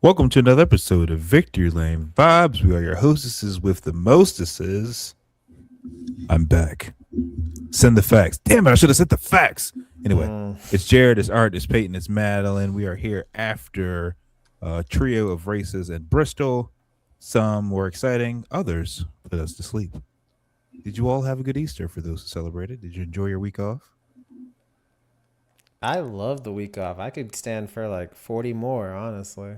Welcome to another episode of Victory Lane Vibes. We are your hostesses with the mostesses. I'm back. Send the facts. Damn it, I should have sent the facts. Anyway, it's Jared, it's Art, it's Peyton, it's Madeline. We are here after a trio of races in Bristol. Some were exciting, others put us to sleep. Did you all have a good Easter for those who celebrated? Did you enjoy your week off? I love the week off. I could stand for like 40 more, honestly.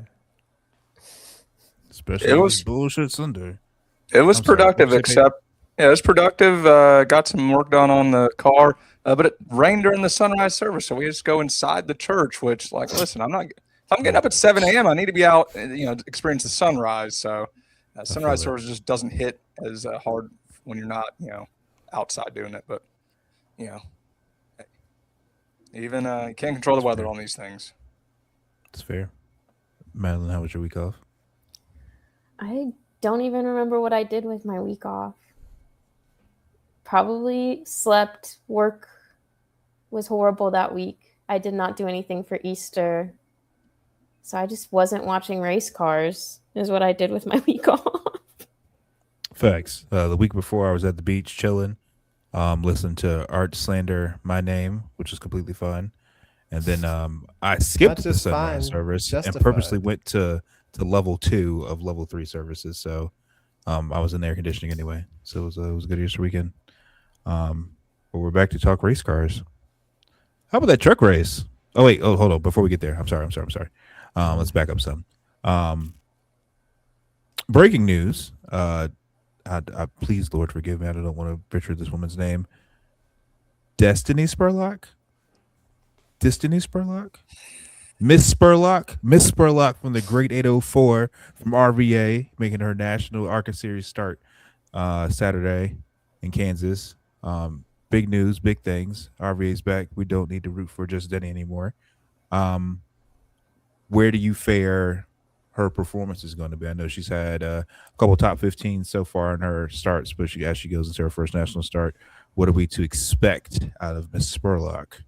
Especially It on this was bullshit Sunday. it was I'm sorry. What'd you productive, say, Peyton? except yeah, it was productive. Got some work done on the car, but it rained during the sunrise service, so we just go inside the church. Which, like, listen, I'm not. If I'm getting up at 7 a.m., I need to be out, experience the sunrise. So, I feel sunrise that. service just doesn't hit as hard when you're not, outside doing it. But you know, even you can't control the It's weather fair. on these things. It's fair. Madeline, how was your week off? I don't even remember what I did with my week off. Probably slept. Work was horrible that week. I did not do anything for Easter. So I just wasn't watching race cars, is what I did with my week off. Facts. The week before, I was at the beach chilling, listening to Art slander my name, which is completely fine. And then I Not skipped the just sunrise fine, service and purposely justified. went to level two of level three services. So I was in air conditioning anyway. So it was a good Easter weekend. But we're back to talk race cars. How about that truck race? Oh wait, oh hold on. Before we get there, I'm sorry. Let's back up some. Um, Breaking news. I please Lord forgive me. I don't want to butcher this woman's name. Destiny Spurlock. Destiny Spurlock. Miss Spurlock from the Great 804 from RVA, making her national ARCA Series start Saturday in Kansas. Big news, big things. RVA's back. We don't need to root for just Denny anymore. Um, where do you fare her performance is going to be? I know she's had a couple top 15 so far in her starts, but as she goes into her first national start, what are we to expect out of Miss Spurlock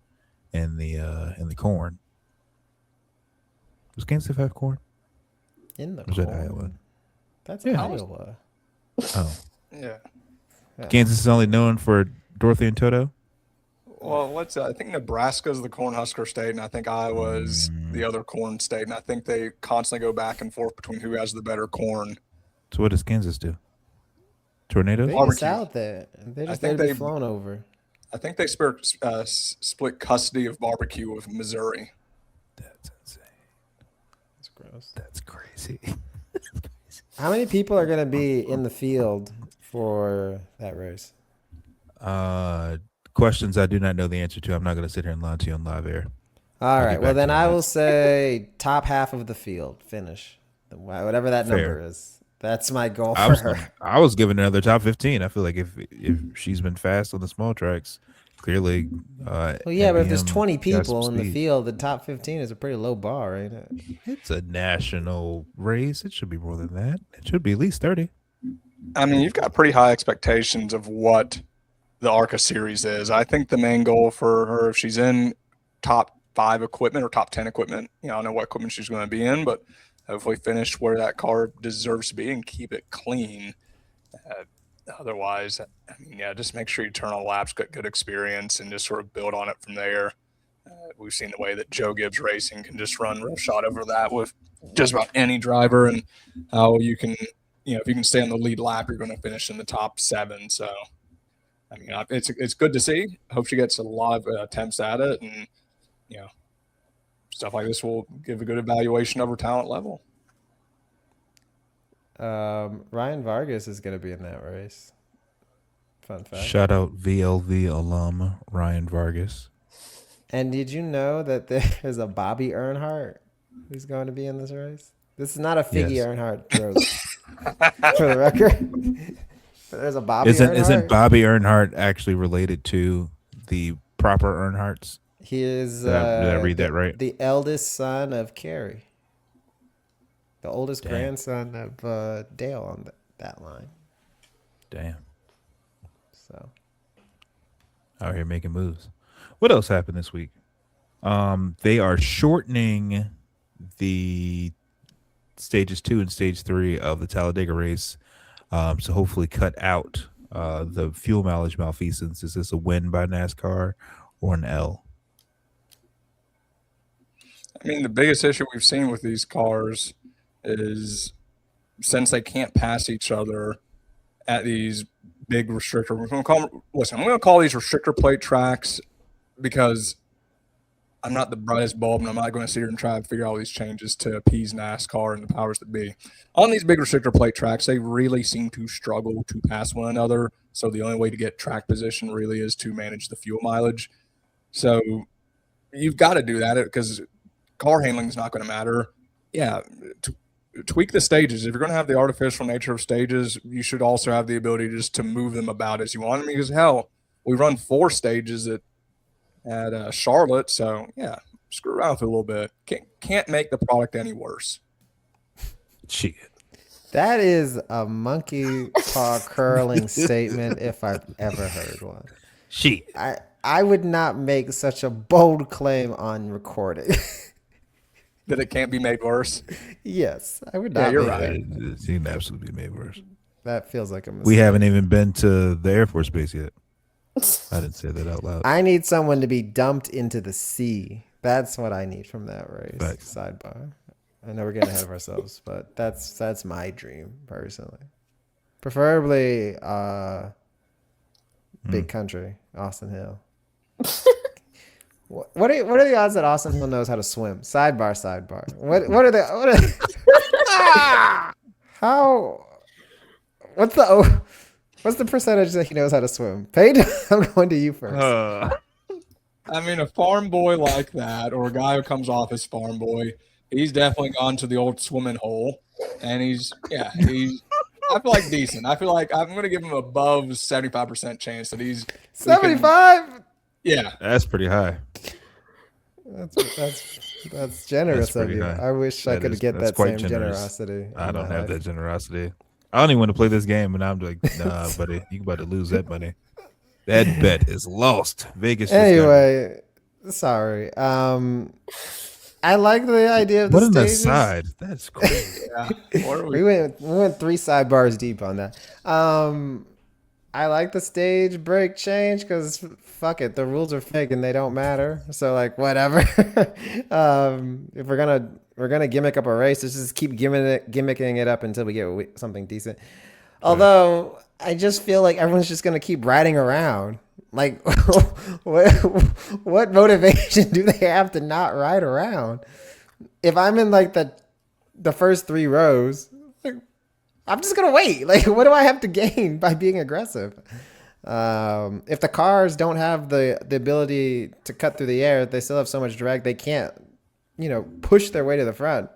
in the corn? Does Kansas have corn? In the Or is that Iowa? corn. That's Yeah. Iowa. Oh, Yeah. Yeah. Kansas is only known for Dorothy and Toto. Well, I think Nebraska's the Cornhusker state, and I think Iowa's the other corn state, and I think they constantly go back and forth between who has the better corn. So what does Kansas do? Tornadoes? They just Barbecue. out there. They're I just there think to be they, flown over. I think they split custody of barbecue with Missouri. That's insane. That's gross. That's crazy. How many people are going to be in the field for that race? Uh, Questions I do not know the answer to. I'm not going to sit here and lie to you on live air. All I'll right. get Well, back to then you on I that. will say top half of the field finish. Whatever that Fair. number is. That's my goal I for was her. I was giving another top 15. I feel like if she's been fast on the small tracks, clearly. Well, yeah, but if there's NBM 20 got some people in the speed. field, the top 15 is a pretty low bar, ain't it? It's a national race. It should be more than that. It should be at least 30. I mean, you've got pretty high expectations of what the ARCA series is. I think the main goal for her, if she's in top 5 equipment or top 10 equipment, I don't know what equipment she's going to be in, but hopefully finish where that car deserves to be and keep it clean. Uh, Otherwise, I mean, yeah, just make sure you turn on laps, get good experience, and just sort of build on it from there. We've seen the way that Joe Gibbs Racing can just run real shot over that with just about any driver, and how you can, if you can stay on the lead lap, you're going to finish in the top 7. So, I mean, it's good to see. I hope she gets a lot of attempts at it, and you know, stuff like this will give a good evaluation of her talent level. Ryan Vargas is going to be in that race. Fun fact. Shout out VLV alum Ryan Vargas. And did you know that there's a Bobby Earnhardt who's going to be in this race? This is not a Figgy Yes. Earnhardt joke, for the record. But there's a Bobby Isn't Earnhardt. Bobby Earnhardt actually related to the proper Earnhardts? He is Did I read that right? the eldest son of Carrie, the oldest Dang. grandson of Dale on that line. Damn. So Out here making moves. What else happened this week? They are shortening the stages 2 and stage 3 of the Talladega race. So hopefully cut out the fuel mileage malfeasance. Is this a win by NASCAR or an L? I mean, the biggest issue we've seen with these cars is since they can't pass each other at these big restrictor. I'm going to call these restrictor plate tracks because I'm not the brightest bulb, and I'm not going to sit here and try to figure out all these changes to appease NASCAR and the powers that be. On these big restrictor plate tracks, they really seem to struggle to pass one another. So the only way to get track position really is to manage the fuel mileage. So you've got to do that because car handling is not going to matter. Yeah, tweak the stages. If you're going to have the artificial nature of stages, you should also have the ability just to move them about as you want. Because hell, we run 4 stages at Charlotte, so yeah, screw around with it a little bit. Can't make the product any worse. Shit. That is a monkey paw curling statement if I've ever heard one. Shit. I would not make such a bold claim on recording. That it can't be made worse. Yes, I would not. Yeah, you're make right. It can absolutely be made worse. That feels like a mistake. We haven't even been to the Air Force Base yet. I didn't say that out loud. I need someone to be dumped into the sea. That's what I need from that race. Facts. Sidebar. I know we're getting ahead of ourselves, but that's my dream personally. Preferably big country, Austin Hill. What are the odds that Austin Hill knows how to swim? Sidebar. What are the how? What's the percentage that he knows how to swim? Peyton, I'm going to you first. I mean, a farm boy like that, or a guy who comes off as farm boy, he's definitely gone to the old swimming hole, and he's I feel like decent. I feel like I'm going to give him above 75% chance that he's 75. Yeah, That's pretty high. That's generous That's of pretty you. high. I wish I could get That's that quite same generous. generosity. I in don't my have life. that generosity. I don't even want to play this game, and I'm like, nah, buddy, you about to lose that money. That bet is lost. Vegas. Anyway, sorry. I like the idea of the What an stages. aside. That's crazy. yeah. What are We we? went 3 sidebars deep on that. I like the stage break change because fuck it, the rules are fake and they don't matter. So like whatever. If we're gonna gimmick up a race, let's just keep gimmicking it up until we get something decent. Although I just feel like everyone's just gonna keep riding around. Like, what motivation do they have to not ride around? If I'm in like the first 3 rows, like, I'm just gonna wait. Like, what do I have to gain by being aggressive? If the cars don't have the ability to cut through the air, they still have so much drag they can't, push their way to the front.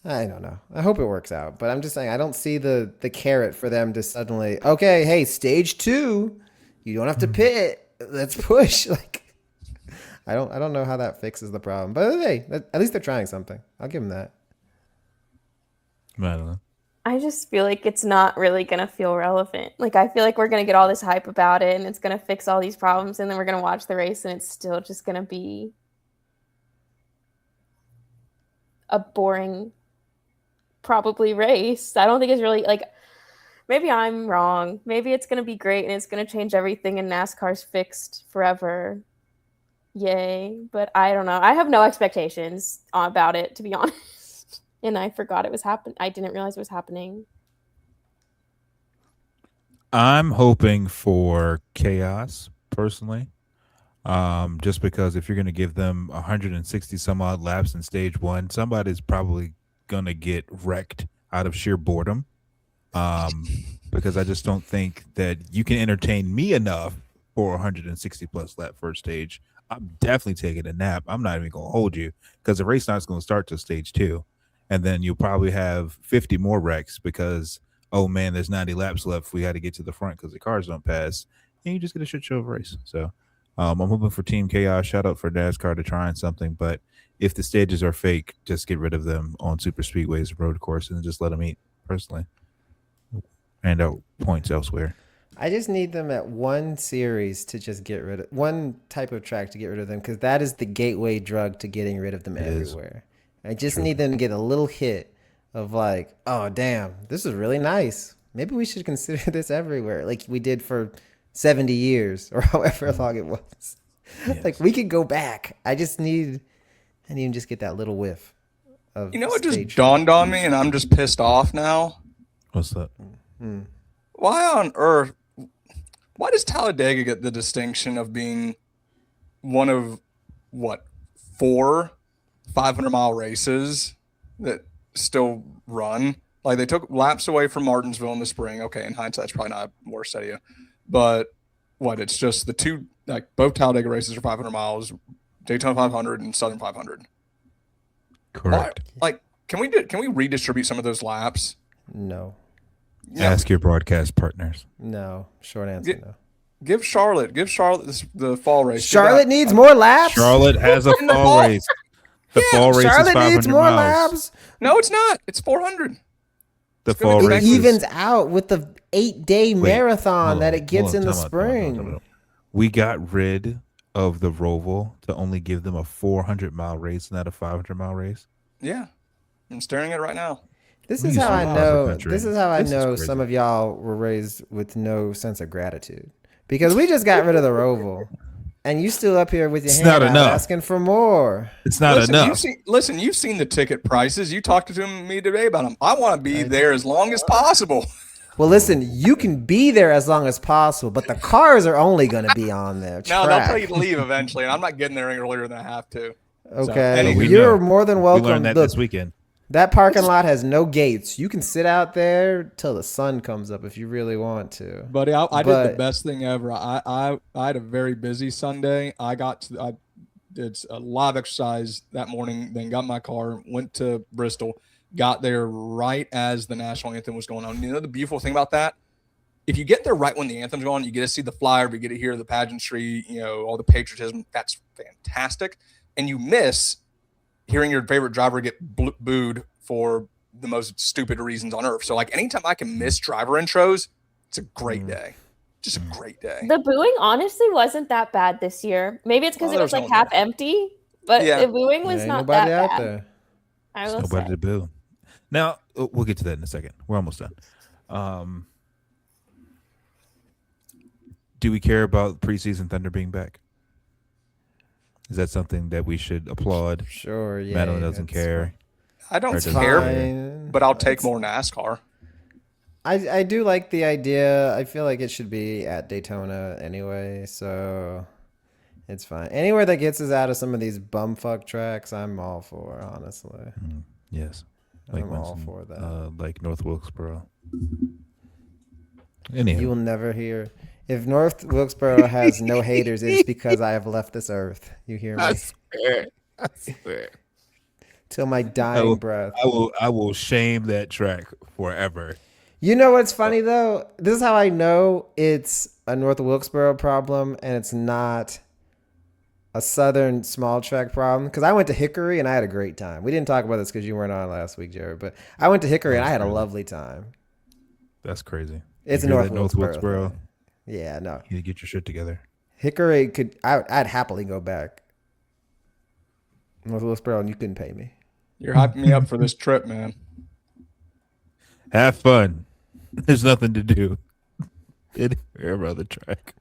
I don't know. I hope it works out, but I'm just saying I don't see the carrot for them to suddenly, okay, hey, stage 2, you don't have to pit. Let's push. Like, I don't know how that fixes the problem, but hey, at least they're trying something. I'll give them that. I don't know. I just feel like it's not really going to feel relevant. Like, I feel like we're going to get all this hype about it and it's going to fix all these problems. And then we're going to watch the race and it's still just going to be a boring, probably race. I don't think it's really like, maybe I'm wrong. Maybe it's going to be great and it's going to change everything and NASCAR's fixed forever. Yay. But I don't know. I have no expectations about it, to be honest. And I forgot it was happening. I didn't realize it was happening. I'm hoping for chaos personally. Just because if you're going to give them 160 some odd laps in stage 1, somebody's probably going to get wrecked out of sheer boredom. Because I just don't think that you can entertain me enough for 160 plus lap first stage. I'm definitely taking a nap. I'm not even going to hold you because the race not going to start till stage 2. And then you'll probably have 50 more wrecks because, oh man, there's 90 laps left. We got to get to the front because the cars don't pass. And you just get a shit show of race. So I'm hoping for Team Chaos. Shout out for NASCAR to trying something. But if the stages are fake, just get rid of them on super speedways, road courses, and just let them eat personally. Hand out points elsewhere. I just need them at one series to just get rid of one type of track to get rid of them because that is the gateway drug to getting rid of them everywhere. I just need them to get a little hit of like, oh damn, this is really nice. Maybe we should consider this everywhere, like we did for 70 years or however long it was. Like Yes. we could go back. I need to just get that little whiff of You know what just stage. dawned on me, and I'm just pissed off now. What's that? Why on earth? Why does Talladega get the distinction of being one of what 4 500-mile races that still run? Like they took laps away from Martinsville in the spring. Okay, in hindsight, it's probably not a worse idea, but what? It's just the two, like both Talladega races are 500 miles, Daytona 500 and Southern 500. Correct. Like, can we redistribute some of those laps? No, Ask your broadcast partners. no. Short answer, Get- no. Give Charlotte the fall race. Give Charlotte that- needs more laps. Charlotte has a In the fall fall. race. The fall race is Charlotte 500 needs more miles. laps. No, it's not. It's 400. The It's gonna fall be race It Races. evens out with the 8-day marathon Hold that on, it gets hold on, in the time out, spring. We got rid of the Roval to only give them a 400-mile race, not a 500-mile race. Yeah, I'm staring at it right now. This We is used how to I live in the know. country. This is how I This is know crazy. some of y'all were raised with no sense of gratitude, because we just got rid of the Roval, and you still up here with your It's hand not out enough. asking for more. It's not enough. You've seen the ticket prices. You talked to me today about them. I want to be there as long as possible. Well, listen, you can be there as long as possible, but the cars are only going to be on there. No, they'll tell Track. you to leave eventually, and I'm not getting there any earlier than I have to. Okay, anyway. We you're know. more than We welcome. learned that Look, this weekend. that parking lot has no gates. You can sit out there till the sun comes up if you really want to. Buddy, I did But- the best thing ever. I had a very busy Sunday. I did a lot of exercise that morning, then got in my car, went to Bristol, got there right as the national anthem was going on. You know the beautiful thing about that? If you get there right when the anthem's going, you get to see the flyer, you get to hear the pageantry, all the patriotism. That's fantastic. And you miss hearing your favorite driver get booed for the most stupid reasons on earth. So like anytime I can miss driver intros, it's a great day. Just a great day. The booing honestly wasn't that bad this year. Maybe it's because Well, it was there like was no one half empty, but Yeah. the booing was Ain't not nobody that out bad. there. I will Nobody say. to boo. Now we'll get to that in a second. We're almost done. Do we care about preseason Thunder being back? Is that something that we should applaud? Sure, yeah. Madeline doesn't it's care. I don't It's care, fine. but I'll take It's- more NASCAR. I do like the idea. I feel like it should be at Daytona anyway, so it's fine. Anywhere that gets us out of some of these bumfuck tracks, I'm all for, honestly. Yes. I'm all for that. Like North Wilkesboro. Anyhow, You will never hear. If North Wilkesboro has no haters, it's because I have left this earth. You hear me? swear. I swear. Till my dying will- breath. I will shame that track forever. You know what's funny though? This is how I know it's a North Wilkesboro problem and it's not a Southern small track problem. Because I went to Hickory and I had a great time. We didn't talk about this because you weren't on last week, Jared. But I went to Hickory and I had a lovely time. That's crazy. It's You a hear North that, North Wilkesboro. Wilkesboro. thing. Yeah, no. You need to get your shit together. Hickory could. I'd happily go back. North Wilkesboro, and you couldn't pay me. You're hyping me up for this trip, man. Have fun. There's nothing to do. Anywhere on the track.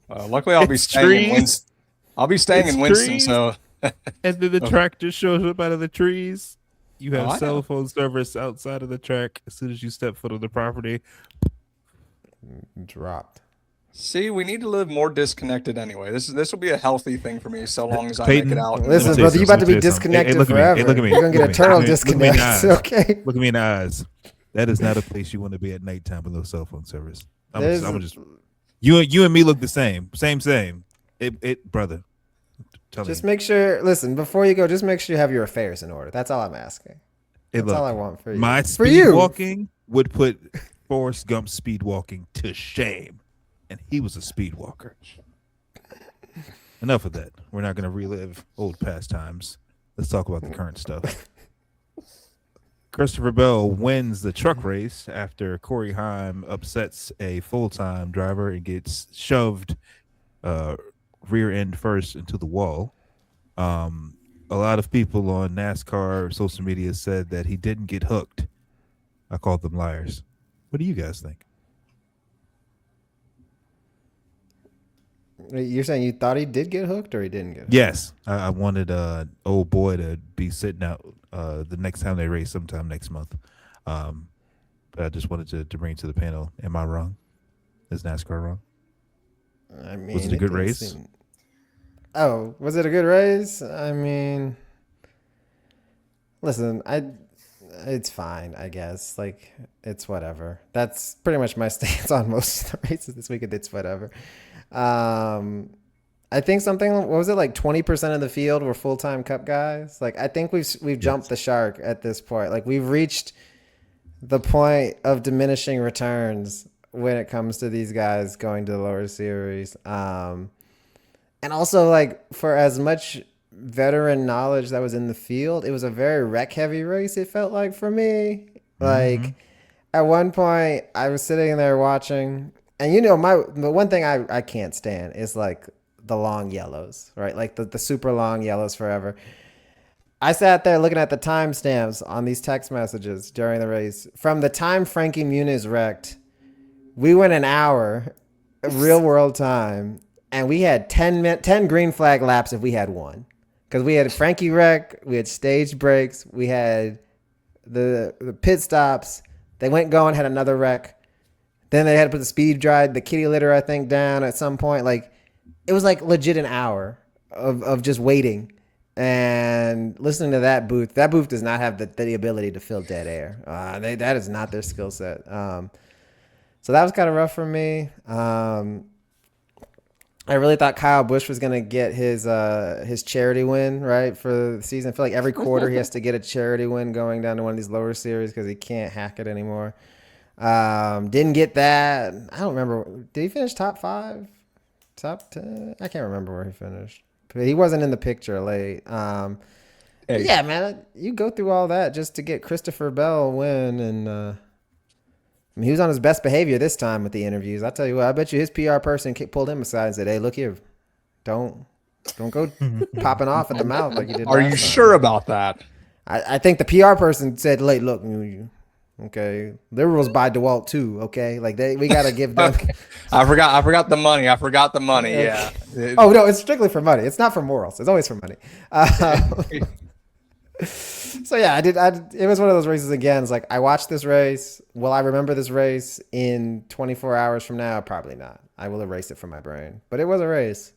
Luckily, I'll be It's staying in trees. Winston. I'll be staying It's in Winston, trees. so And then the track just shows up out of the trees. You have Oh, I cell know. phone service outside of the track. As soon as you step foot on the property, Dropped. see, we need to live more disconnected anyway. This will be a healthy thing for me, so long as I Peyton, make it out. Listen, Let me brother, you tell about to be you something. Hey, disconnected look at me. forever. Hey, look at me. You're gonna get Look at me. eternal Look at me. disconnect. Okay. look at me in the eyes. That is not a place you want to be at nighttime with no cell phone service. I'm There's- just you and me look the same. Same. It brother. Tell Just me. make sure. Listen, before you go, just make sure you have your affairs in order. That's all I'm asking. Hey, That's look, all I want for you. my for speed you. walking would put Forrest Gump's speed walking to shame. And he was a speed walker. Enough of that. We're not going to relive old pastimes. Let's talk about the current stuff. Christopher Bell wins the truck race after Corey Heim upsets a full-time driver and gets shoved rear end first into the wall. A lot of people on NASCAR social media said that he didn't get hooked. I called them liars. What do you guys think? You're saying you thought he did get hooked or he didn't get hooked? Yes, I wanted old boy to be sitting out the next time they race, sometime next month. Um, but I just wanted to bring it to the panel. Am I wrong? Is NASCAR wrong? I mean, Was it a good didn't race? seem- Oh, was it a good race? I mean, listen, it's fine, I guess. Like, it's whatever. That's pretty much my stance on most of the races this weekend. It's whatever. Um, I think something. What was it, like 20% of the field were full time Cup guys? Like, I think we've jumped the shark at this point. Like, we've reached the point of diminishing returns when it comes to these guys going to the lower series. And also, like, for as much veteran knowledge that was in the field, it was a very wreck heavy race, it felt like for me. Like, at one point, I was sitting there watching, and the one thing I can't stand is like the long yellows, right? Like the super long yellows forever. I sat there looking at the timestamps on these text messages during the race. From the time Frankie Muniz wrecked, we went an hour, real world time, and we had 10 green flag laps if we had one. Because we had Frankie wreck, we had stage breaks, we had the pit stops. They went going, had another wreck. Then they had to put the speed drive, the kitty litter, I think, down at some point. Like, it was like legit an hour of just waiting and listening to that booth. That booth does not have the ability to fill dead air. That is not their skill set. So that was kind of rough for me. I really thought Kyle Busch was going to get his charity win, right, for the season. I feel like every quarter he has to get a charity win going down to one of these lower series because he can't hack it anymore. Didn't get that. I don't remember. Did he finish top 5? Top 10? I can't remember where he finished. But he wasn't in the picture late. Hey. Yeah, man, you go through all that just to get Christopher Bell a win. And I mean, he was on his best behavior this time with the interviews. I'll tell you what, I bet you his PR person pulled him aside and said, hey, look here. Don't go popping off at the mouth like you did Are last you time. sure about that? I think the PR person said, look, okay, their rules by DeWalt too, okay? Like we got to give them. I forgot the money. Yeah. Oh, no, it's strictly for money. It's not for morals. It's always for money. So yeah, it was one of those races again. It's like, I watched this race. Will I remember this race in 24 hours from now? Probably not. I will erase it from my brain. But it was a race.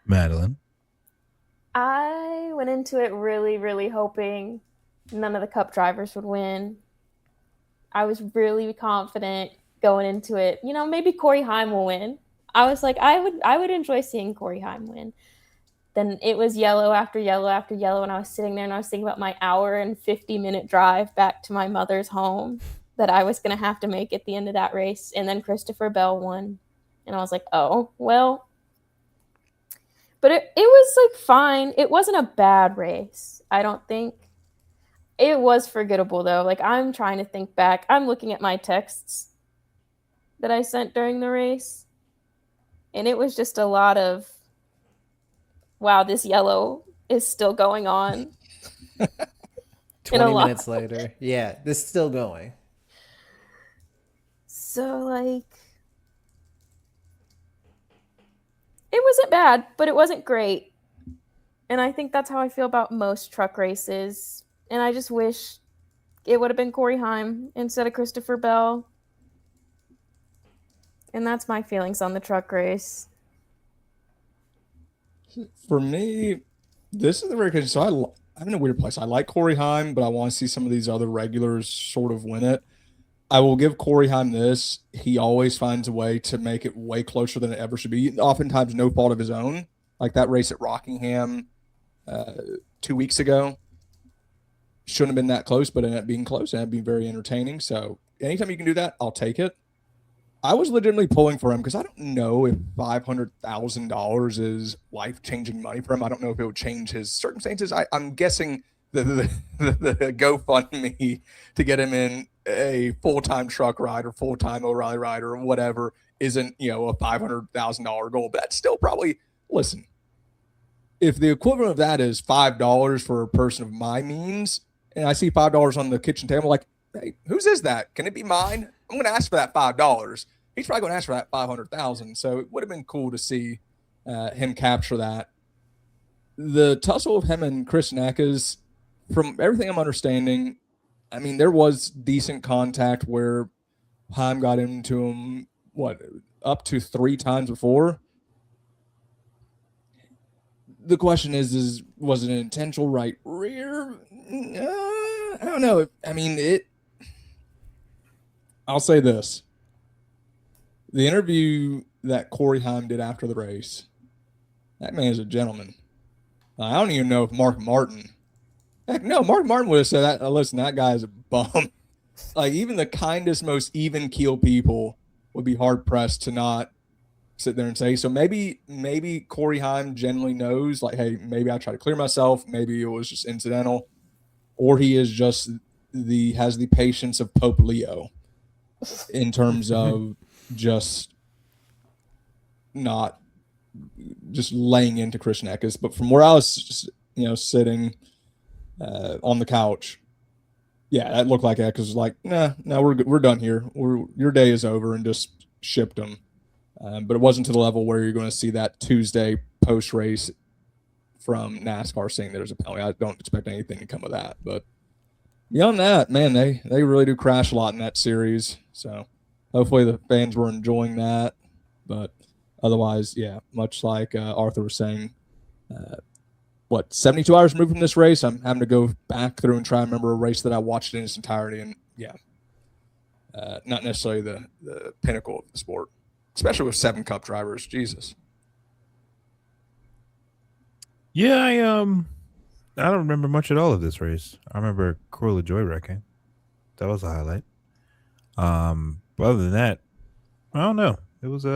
Madeline. I went into it really, really hoping none of the Cup drivers would win. I was really confident going into it. Maybe Corey Heim will win. I was like, I would enjoy seeing Corey Heim win. Then it was yellow after yellow after yellow, and I was sitting there and I was thinking about my hour and 50-minute drive back to my mother's home that I was going to have to make at the end of that race. And then Christopher Bell won. And I was like, oh, well. But it was like fine. It wasn't a bad race, I don't think. It was forgettable though. Like, I'm trying to think back. I'm looking at my texts that I sent during the race. And it was just a lot of, wow, this yellow is still going on. 20 minutes later. Yeah, this is still going. So, like, it wasn't bad, but it wasn't great. And I think that's how I feel about most truck races. And I just wish it would have been Corey Heim instead of Christopher Bell. And that's my feelings on the truck race. For me, this is the very good. So I'm in a weird place. I like Corey Heim, but I want to see some of these other regulars sort of win it. I will give Corey Heim this. He always finds a way to make it way closer than it ever should be. Oftentimes, no fault of his own. Like that race at Rockingham 2 weeks ago. Shouldn't have been that close, but ended up being close and being very entertaining. So anytime you can do that, I'll take it. I was legitimately pulling for him because I don't know if $500,000 is life-changing money for him. I don't know if it would change his circumstances. I'm guessing the GoFundMe to get him in a full-time truck ride or full-time O'Reilly ride or whatever isn't, a $500,000 goal. But that's still probably, listen, if the equivalent of that is $5 for a person of my means, and I see $5 on the kitchen table, like, hey, whose is that? Can it be mine? I'm going to ask for that $5. He's probably going to ask for that 500,000. So it would have been cool to see him capture that. The tussle of him and Chris Neckes, from everything I'm understanding, I mean, there was decent contact where Heim got into him, up to 3 times before. The question is was it an intentional right rear? I don't know. I mean, I'll say this. The interview that Corey Heim did after the race, that man is a gentleman. I don't even know if Mark Martin. Heck, no, Mark Martin would have said that. Listen, that guy is a bum. Like, even the kindest, most even keel people would be hard pressed to not sit there and say. So maybe Corey Heim generally knows, like, hey, maybe I try to clear myself. Maybe it was just incidental, or he is just has the patience of Pope Leo in terms of just not just laying into Chris Neckes. But from where I was, just, sitting on the couch, yeah, that looked like that because like, no, we're done here. Your day is over, and just shipped him. But it wasn't to the level where you're going to see that Tuesday post race from NASCAR saying there's a penalty. I don't expect anything to come of that. But beyond that, man, they really do crash a lot in that series. So hopefully the fans were enjoying that. But otherwise, yeah, much like Arthur was saying, 72 hours removed from this race, I'm having to go back through and try and remember a race that I watched in its entirety. And yeah, not necessarily the pinnacle of the sport, especially with 7 Cup drivers. Jesus. Yeah, I don't remember much at all of this race. I remember Cruella Joy wrecking. That was a highlight. But other than that, I don't know. It was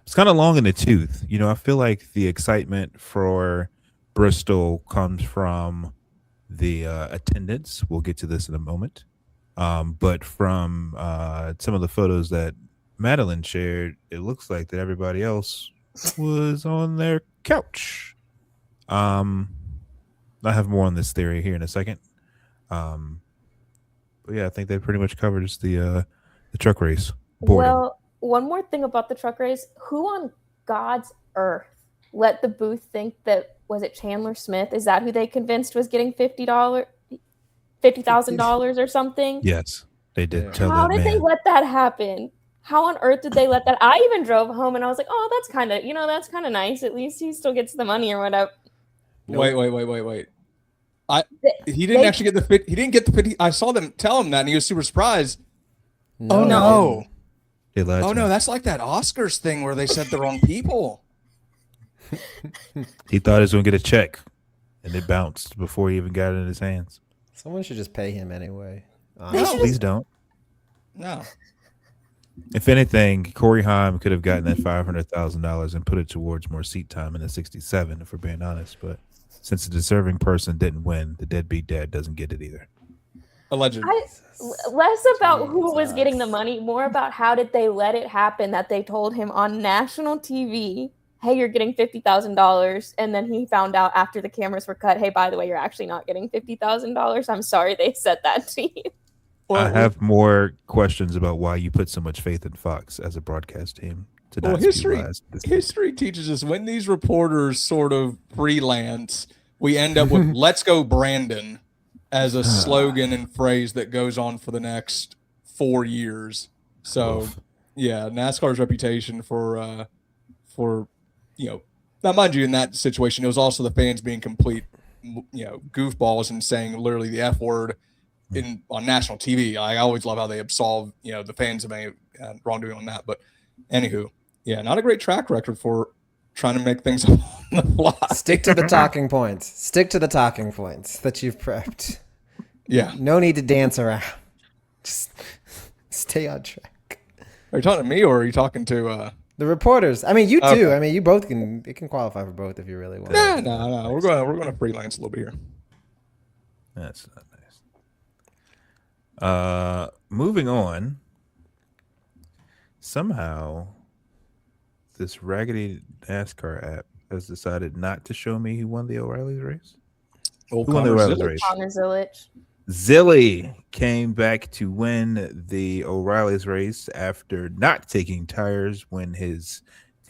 it's kind of long in the tooth. I feel like the excitement for Bristol comes from the attendance. We'll get to this in a moment. But from some of the photos that Madeline shared, it looks like that everybody else was on their couch. I have more on this theory here in a second. But yeah, I think they pretty much covered just the truck race. Boredom. Well, one more thing about the truck race. Who on God's earth let the booth think that, was it Chandler Smith? Is that who they convinced was getting $50,000 or something? Yes, they did. Yeah. Tell How that did they man. let that happen? How on earth did they let that? I even drove home and I was like, oh, that's kind of, that's kind of nice. At least he still gets the money or whatever. Wait. He didn't actually get the 50. He didn't get the 50. I saw them tell him that, and he was super surprised. No, Oh no! They lied Oh to no! him. That's like that Oscars thing where they said the wrong people. He thought he was going to get a check, and it bounced before he even got it in his hands. Someone should just pay him anyway. They No. should Please don't. No. If anything, Corey Heim could have gotten that $500,000 and put it towards more seat time in the 67, if we're being honest. But since the deserving person didn't win, the deadbeat dad doesn't get it either. Allegedly. Less about who was getting the money, more about how did they let it happen that they told him on national TV, hey, you're getting $50,000. And then he found out after the cameras were cut, hey, by the way, you're actually not getting $50,000. I'm sorry they said that to you. I have more questions about why you put so much faith in Fox as a broadcast team to not spew lies. History teaches us when these reporters sort of freelance, we end up with "Let's go, Brandon" as a slogan and phrase that goes on for the next 4 years. So, Oof. yeah, NASCAR's reputation for now, mind you, in that situation, it was also the fans being complete, goofballs and saying literally the F word on national TV. I always love how they absolve, the fans of any wrongdoing on that. But anywho, yeah, not a great track record for trying to make things on the fly. Stick to the talking points. Stick to the talking points that you've prepped. Yeah. No need to dance around. Just stay on track. Are you talking to me or are you talking to The reporters. I mean, you too. Okay. I mean, you both can. It can qualify for both if you really want. No. We're going to freelance a little bit here. That's not nice. Moving on. Somehow, this raggedy NASCAR app has decided not to show me who won the O'Reilly's race. Old Who won the Connor O'Reilly's Zillich. race? Connor Zillich. Zilly came back to win the O'Reilly's race after not taking tires when his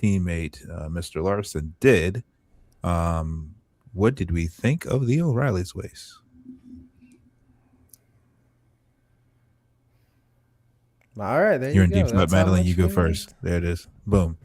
teammate, Mr. Larson, did. What did we think of the O'Reilly's race? All right, there You're you in deep go. thought, That's how Madeline. You much go we first. There it is. Boom.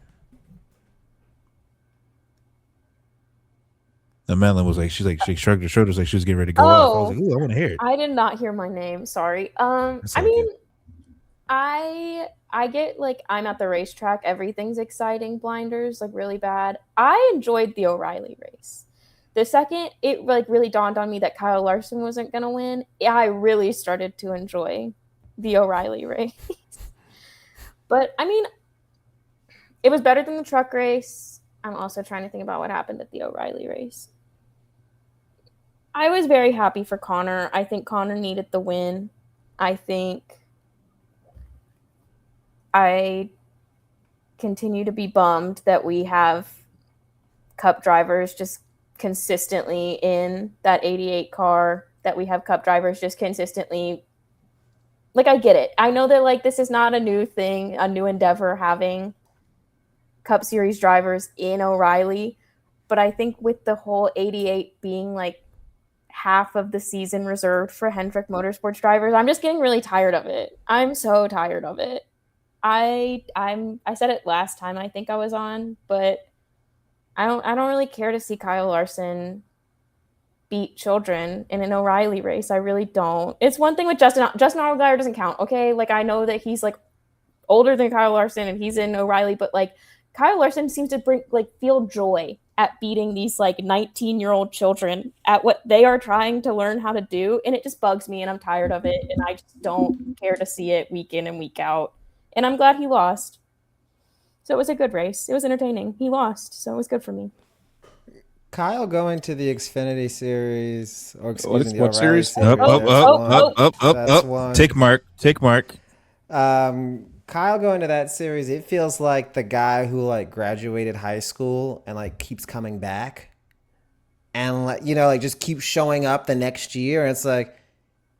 And Madeline was like, she shrugged her shoulders like she was getting ready to go off. I was like, ooh, I want to hear it. I did not hear my name. Sorry. That's I all mean, good. I get like I'm at the racetrack, everything's exciting, blinders, like really bad. I enjoyed the O'Reilly race. The second it like really dawned on me that Kyle Larson wasn't gonna win, I really started to enjoy the O'Reilly race. But I mean, it was better than the truck race. I'm also trying to think about what happened at the O'Reilly race. I was very happy for Connor. I think Connor needed the win. I think I continue to be bummed that we have Cup drivers just consistently in that 88 car, that we have Cup drivers just consistently. Like, I get it. I know that, like, this is not a new thing, a new endeavor having Cup Series drivers in O'Reilly, but I think with the whole 88 being, like, half of the season reserved for Hendrick Motorsports drivers, I'm just getting really tired of it. I'm so tired of it. I said it last time I think I was on, but I don't really care to see Kyle Larson beat children in an O'Reilly race. I really don't. It's one thing with Justin Allgaier doesn't count. Okay, like I know that he's like older than Kyle Larson and he's in O'Reilly, but like Kyle Larson seems to feel joy at beating these like 19-year-old children at what they are trying to learn how to do, and it just bugs me and I'm tired of it and I just don't care to see it week in and week out. And I'm glad he lost. So it was a good race. It was entertaining. He lost, so it was good for me. Kyle going to the Xfinity Series, or What excuse me, the what O'Reilly series? Series. That's one. Tick mark. Kyle going to that series, it feels like the guy who like graduated high school and like keeps coming back, and like like just keeps showing up the next year, and it's like,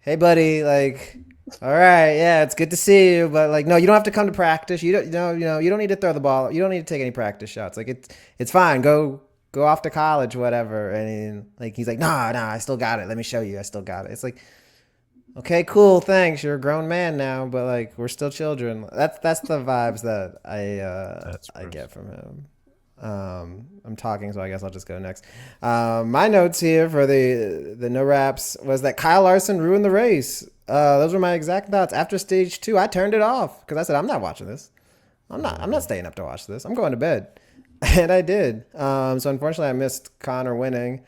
hey buddy, like, all right, yeah, it's good to see you, but like, no, you don't have to come to practice. You don't, you don't need to throw the ball. You don't need to take any practice shots. Like it's fine. Go off to college, whatever. And like he's like, nah, I still got it. Let me show you. I still got it. It's like, okay, cool, thanks. You're a grown man now, but like we're still children. That's the vibes that I get from him. I'm talking, so I guess I'll just go next. My notes here for the no wraps was that Kyle Larson ruined the race. Those were my exact thoughts. After stage 2, I turned it off because I said I'm not watching this. I'm not staying up to watch this. I'm going to bed, and I did. So unfortunately, I missed Connor winning.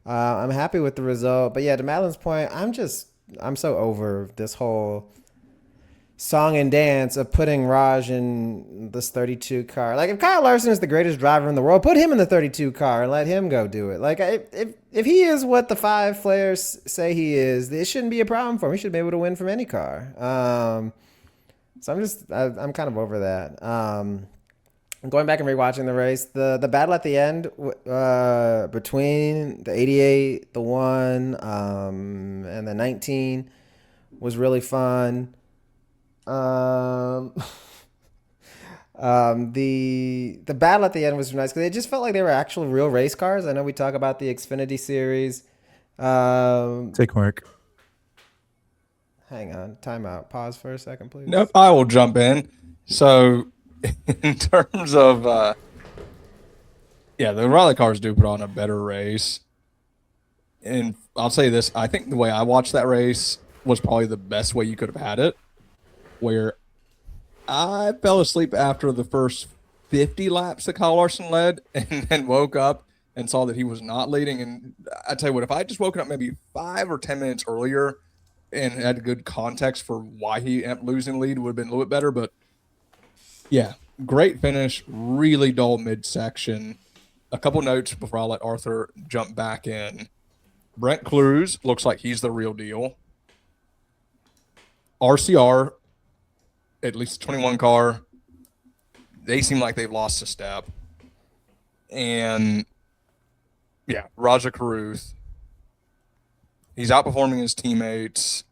I'm happy with the result, but yeah, to Madeline's point, I'm so over this whole song and dance of putting Raj in this 32 car. Like, if Kyle Larson is the greatest driver in the world, put him in the 32 car and let him go do it. Like, if he is what the 5 flares say he is, it shouldn't be a problem for him. He should be able to win from any car. So I'm kind of over that. Going back and rewatching the race, the battle at the end between the 88, the 1, and the 19 was really fun. The battle at the end was nice because it just felt like they were actual real race cars. I know we talk about the Xfinity series. Tick mark. Hang on, timeout. Pause for a second, please. Nope, I will jump in. So, in terms of, the rally cars do put on a better race. And I'll say this, I think the way I watched that race was probably the best way you could have had it, where I fell asleep after the first 50 laps that Kyle Larson led and then woke up and saw that he was not leading. And I tell you what, if I had just woken up maybe 5 or 10 minutes earlier and had good context for why he ended up losing lead, would have been a little bit better. But yeah, great finish, really dull midsection. A couple notes before I let Arthur jump back in. Brent Cruz looks like he's the real deal. RCR, at least 21 car, they seem like they've lost a step. And yeah, Raja Caruth, He's outperforming his teammates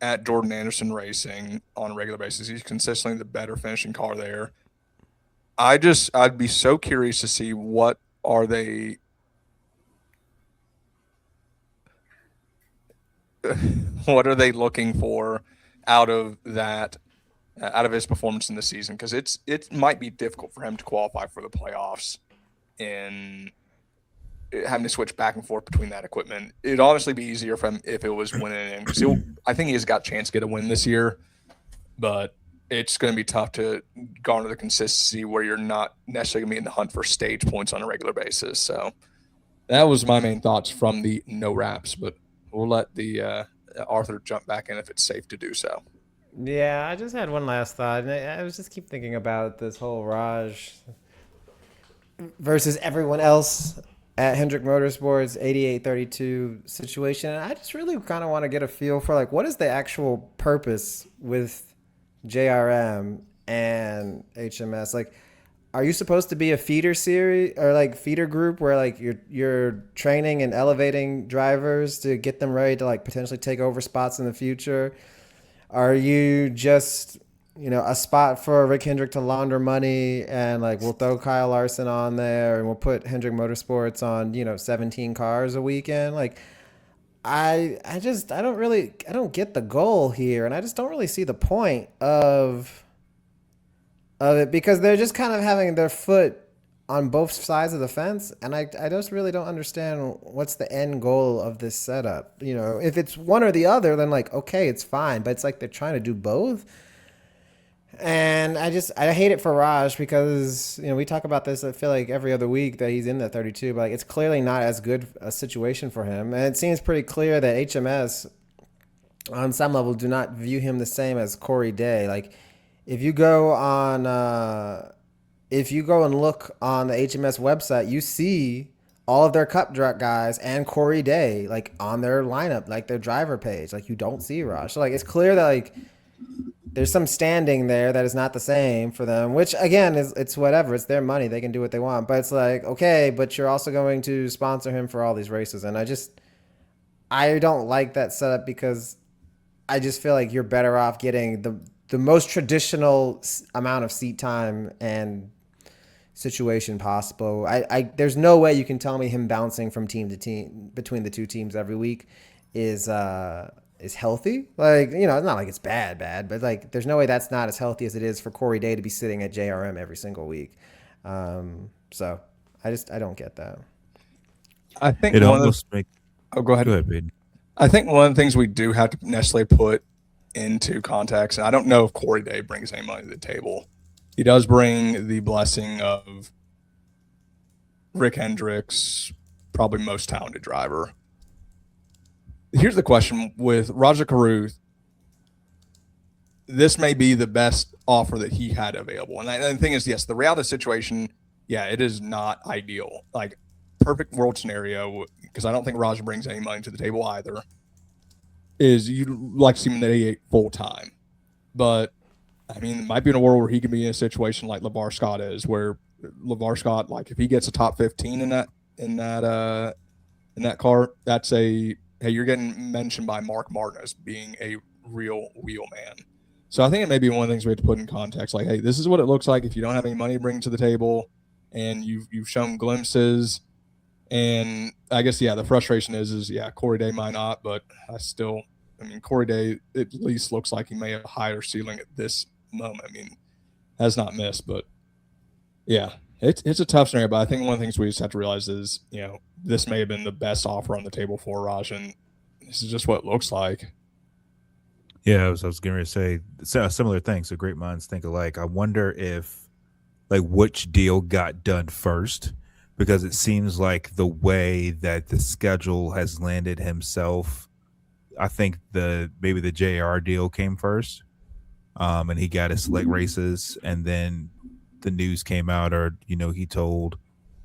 at Jordan Anderson Racing on a regular basis. He's consistently the better finishing car there. I'd be so curious to see what are they what are they looking for out of that out of his performance in the season, because it might be difficult for him to qualify for the playoffs in having to switch back and forth between that equipment. It'd honestly be easier for him if it was winning in, because I think he's got a chance to get a win this year, but it's going to be tough to garner the consistency where you're not necessarily going to be in the hunt for stage points on a regular basis. So that was my main thoughts from the no wraps, but we'll let the Arthur jump back in if it's safe to do so. Yeah, I just had one last thought, and I was just keep thinking about this whole Raj versus everyone else at Hendrick Motorsports 8832 situation. And I just really kind of want to get a feel for like what is the actual purpose with JRM and HMS? Like, are you supposed to be a feeder series or like feeder group where like you're training and elevating drivers to get them ready to like potentially take over spots in the future? Are you just, a spot for Rick Hendrick to launder money and like we'll throw Kyle Larson on there and we'll put Hendrick Motorsports on, 17 cars a weekend? Like I don't get the goal here, and I just don't really see the point of it because they're just kind of having their foot on both sides of the fence, and I just really don't understand what's the end goal of this setup. If it's one or the other, then like okay, it's fine, but it's like they're trying to do both, and I hate it for Raj because we talk about this. I feel like every other week that he's in the 32, but like it's clearly not as good a situation for him, and it seems pretty clear that HMS on some level do not view him the same as Corey Day. Like if you go on if you go and look on the HMS website, you see all of their cup truck guys and Corey Day like on their lineup, like their driver page. Like you don't see Raj. So like it's clear that like there's some standing there that is not the same for them, which again is it's whatever. It's their money. They can do what they want. But it's like, okay, but you're also going to sponsor him for all these races. And I don't like that setup because I just feel like you're better off getting the most traditional amount of seat time and situation possible. There's no way you can tell me him bouncing from team to team between the two teams every week is healthy. Like, it's not like it's bad, but like there's no way that's not as healthy as it is for Corey Day to be sitting at JRM every single week. So I don't get that. I think It almost makes. Oh, go ahead. Go ahead, Peyton. I think one of the things we do have to necessarily put into context, and I don't know if Corey Day brings any money to the table. He does bring the blessing of Rick Hendricks, probably most talented driver. Here's the question with Raja Caruth. This may be the best offer that he had available. And the thing is, yes, the reality situation, yeah, it is not ideal. Like, perfect world scenario, because I don't think Raja brings any money to the table either, is you'd like to see him in the 88 full time. But I mean, it might be in a world where he can be in a situation like LeVar Scott is, where LeVar Scott, like if he gets a top 15 in that car, that's hey, you're getting mentioned by Mark Martin as being a real wheel man. So I think it may be one of the things we have to put in context. Like, hey, this is what it looks like if you don't have any money to bring to the table, and you've shown glimpses. And I guess the frustration is Corey Day might not, but Corey Day at least looks like he may have a higher ceiling at this moment. I mean, has not missed, but yeah, it's a tough scenario. But I think one of the things we just have to realize is, this may have been the best offer on the table for Raj, and this is just what it looks like. Yeah, I was getting ready to say a similar thing. So great minds think alike. I wonder if like which deal got done first, because it seems like the way that the schedule has landed himself, I think maybe the JR deal came first, and he got his select races, and then the news came out, or he told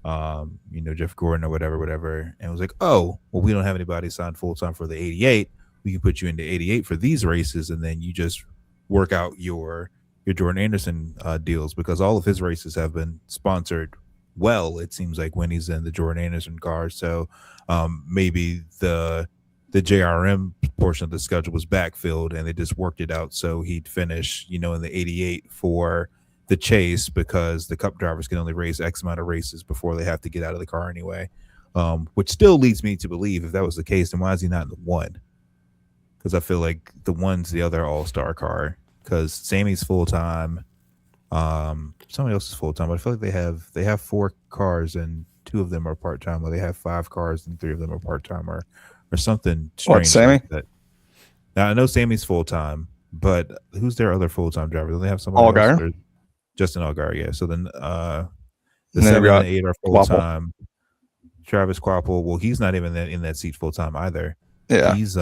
Jeff Gordon or whatever, and it was like, oh, well, we don't have anybody signed full time for the 88. We can put you into 88 for these races, and then you just work out your Jordan Anderson deals, because all of his races have been sponsored well, it seems like, when he's in the Jordan Anderson car. So maybe the the JRM portion of the schedule was backfilled, and they just worked it out so he'd finish, in the 88 for the chase, because the Cup drivers can only race X amount of races before they have to get out of the car anyway. Which still leads me to believe, if that was the case, then why is he not in the one? Because I feel like the one's the other all-star car. Because Sammy's full time, somebody else is full time, but I feel like they have 4 cars and 2 of them are part time, or they have 5 cars and 3 of them are part time, or something What, strange Sammy? like that. Now I know Sammy's full time, but who's their other full time driver? Do they have somebody else? Allgaier. Or Justin Allgaier, yeah. So then the And then 7 we and got 8 are full time. Travis Quapple, well, he's not even in that seat full time either. Yeah. He's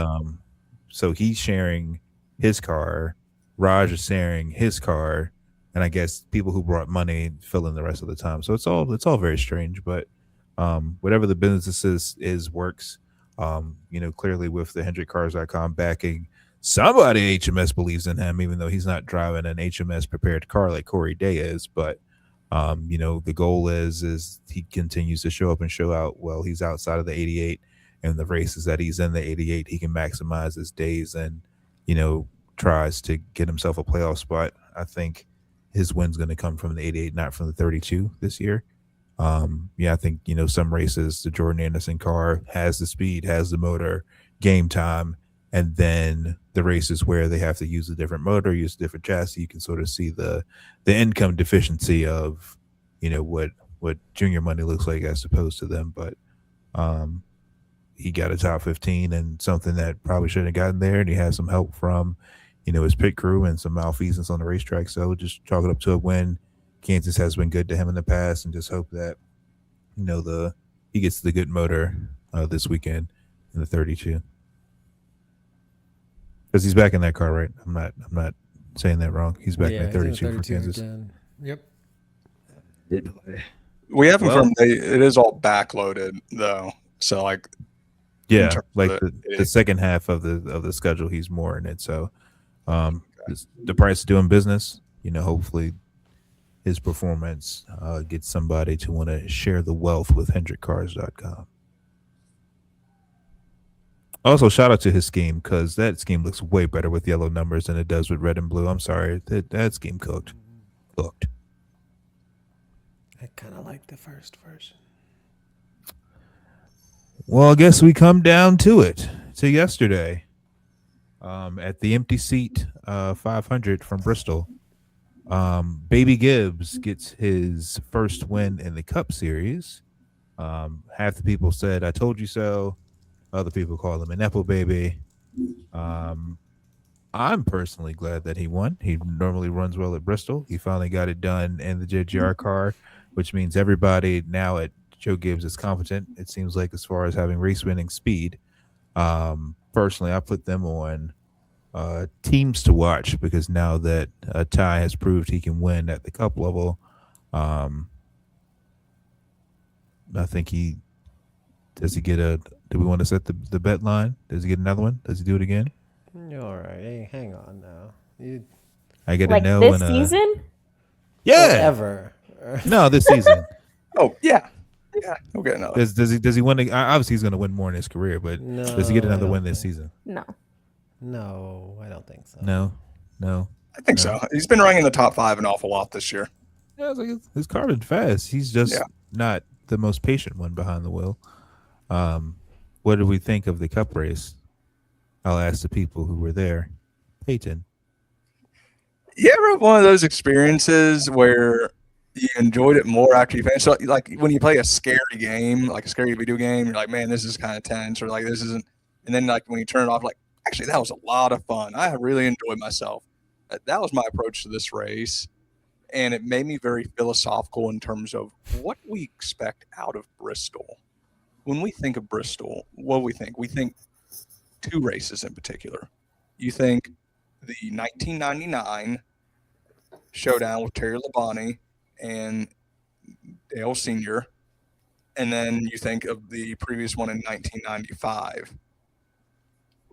so he's sharing his car. Raj is sharing his car, and I guess people who brought money fill in the rest of the time. So it's all very strange, but whatever the business is works. Clearly with the HendrickCars.com backing, somebody at HMS believes in him, even though he's not driving an HMS prepared car like Corey Day is. But the goal is he continues to show up and show out while he's outside of the 88, and the races that he's in the 88, he can maximize his days and tries to get himself a playoff spot. I think his win's going to come from the 88, not from the 32 this year. I think some races the Jordan Anderson car has the speed, has the motor, game time, and then the races where they have to use a different motor, use a different chassis, you can sort of see the income deficiency of what junior money looks like as opposed to them. But he got a top 15 and something that probably shouldn't have gotten there, and he had some help from his pit crew and some malfeasance on the racetrack. So just chalk it up to a win. Kansas has been good to him in the past, and just hope that he gets the good motor this weekend in the 32, because he's back in that car, right? I'm not saying that wrong. He's back in the 32 for Kansas. Again. Yep. We have confirmed it is all backloaded though. So yeah, like the second half of the schedule, he's more in it. So the price of doing business, hopefully his performance gets somebody to want to share the wealth with HendrickCars.com. Also, shout out to his scheme, because that scheme looks way better with yellow numbers than it does with red and blue. I'm sorry, that scheme cooked. I kind of like the first version. Well, I guess we come down to it. To yesterday, at the empty seat 500 from Bristol, Baby Gibbs gets his first win in the Cup Series. Half the people said, "I told you so." Other people call him an Apple baby. I'm personally glad that he won. He normally runs well at Bristol. He finally got it done in the JGR car, which means everybody now at Joe Gibbs is competent, it seems like, as far as having race winning speed. Personally, I put them on teams to watch, because now that Ty has proved he can win at the Cup level, I think does he get do we want to set the bet line? Does he get another one? Does he do it again? All right. Hey, hang on now. I get like a no this and season? Yeah. Ever. No, this season. Oh yeah. He'll get another. Does he win? Obviously, he's going to win more in his career, but does he get another win this season? No. No, I don't think so. No. I think so. He's been running in the top 5 an awful lot this year. Yeah, it's like his car is fast. He's just not the most patient one behind the wheel. What did we think of the Cup race? I'll ask the people who were there. Peyton. You ever have one of those experiences where you enjoyed it more after you finished? So, like when you play a scary game, like a scary video game, you're like, man, this is kind of tense, or like this isn't. And then like when you turn it off, like, actually, that was a lot of fun. I really enjoyed myself. That was my approach to this race. And it made me very philosophical in terms of what we expect out of Bristol. When we think of Bristol, what do we think? We think 2 races in particular. You think the 1999 showdown with Terry Labonte and Dale Sr., and then you think of the previous one in 1995,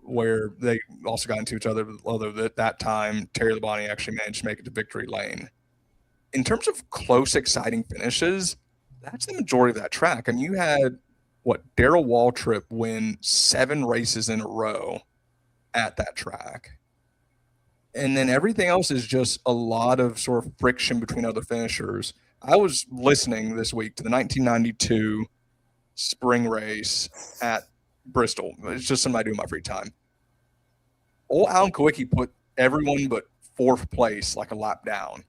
where they also got into each other, although at that time, Terry Labonte actually managed to make it to victory lane. In terms of close, exciting finishes, that's the majority of that track. And you had Darrell Waltrip win 7 races in a row at that track. And then everything else is just a lot of sort of friction between other finishers. I was listening this week to the 1992 spring race at Bristol. It's just something I do in my free time. Old Alan Kowicki put everyone but 4th place like a lap down.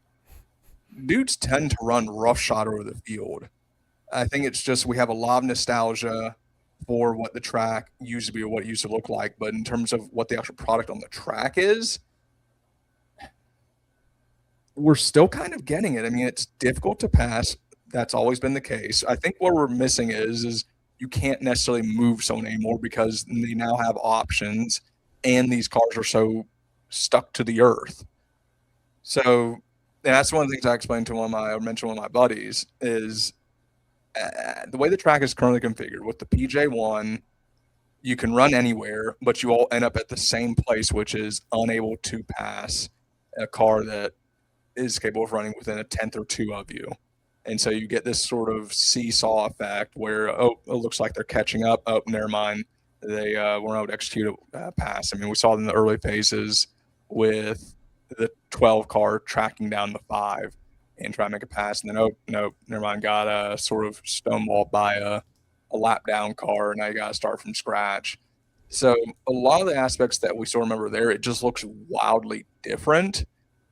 Dudes tend to run roughshod over the field. I think it's just we have a lot of nostalgia for what the track used to be or what it used to look like. But in terms of what the actual product on the track is, we're still kind of getting it. I mean, it's difficult to pass. That's always been the case. I think what we're missing is you can't necessarily move someone anymore because they now have options and these cars are so stuck to the earth. So that's one of the things I explained to mentioned one of my buddies is the way the track is currently configured with the PJ1, you can run anywhere, but you all end up at the same place, which is unable to pass a car that is capable of running within a tenth or two of you. And so you get this sort of seesaw effect where, it looks like they're catching up. Oh, never mind. They weren't able to execute a pass. I mean, we saw it in the early phases with the 12 car tracking down the 5 and trying to make a pass. And then, no, never mind, got sort of stonewalled by a lap down car. Now you got to start from scratch. So a lot of the aspects that we still remember there, it just looks wildly different.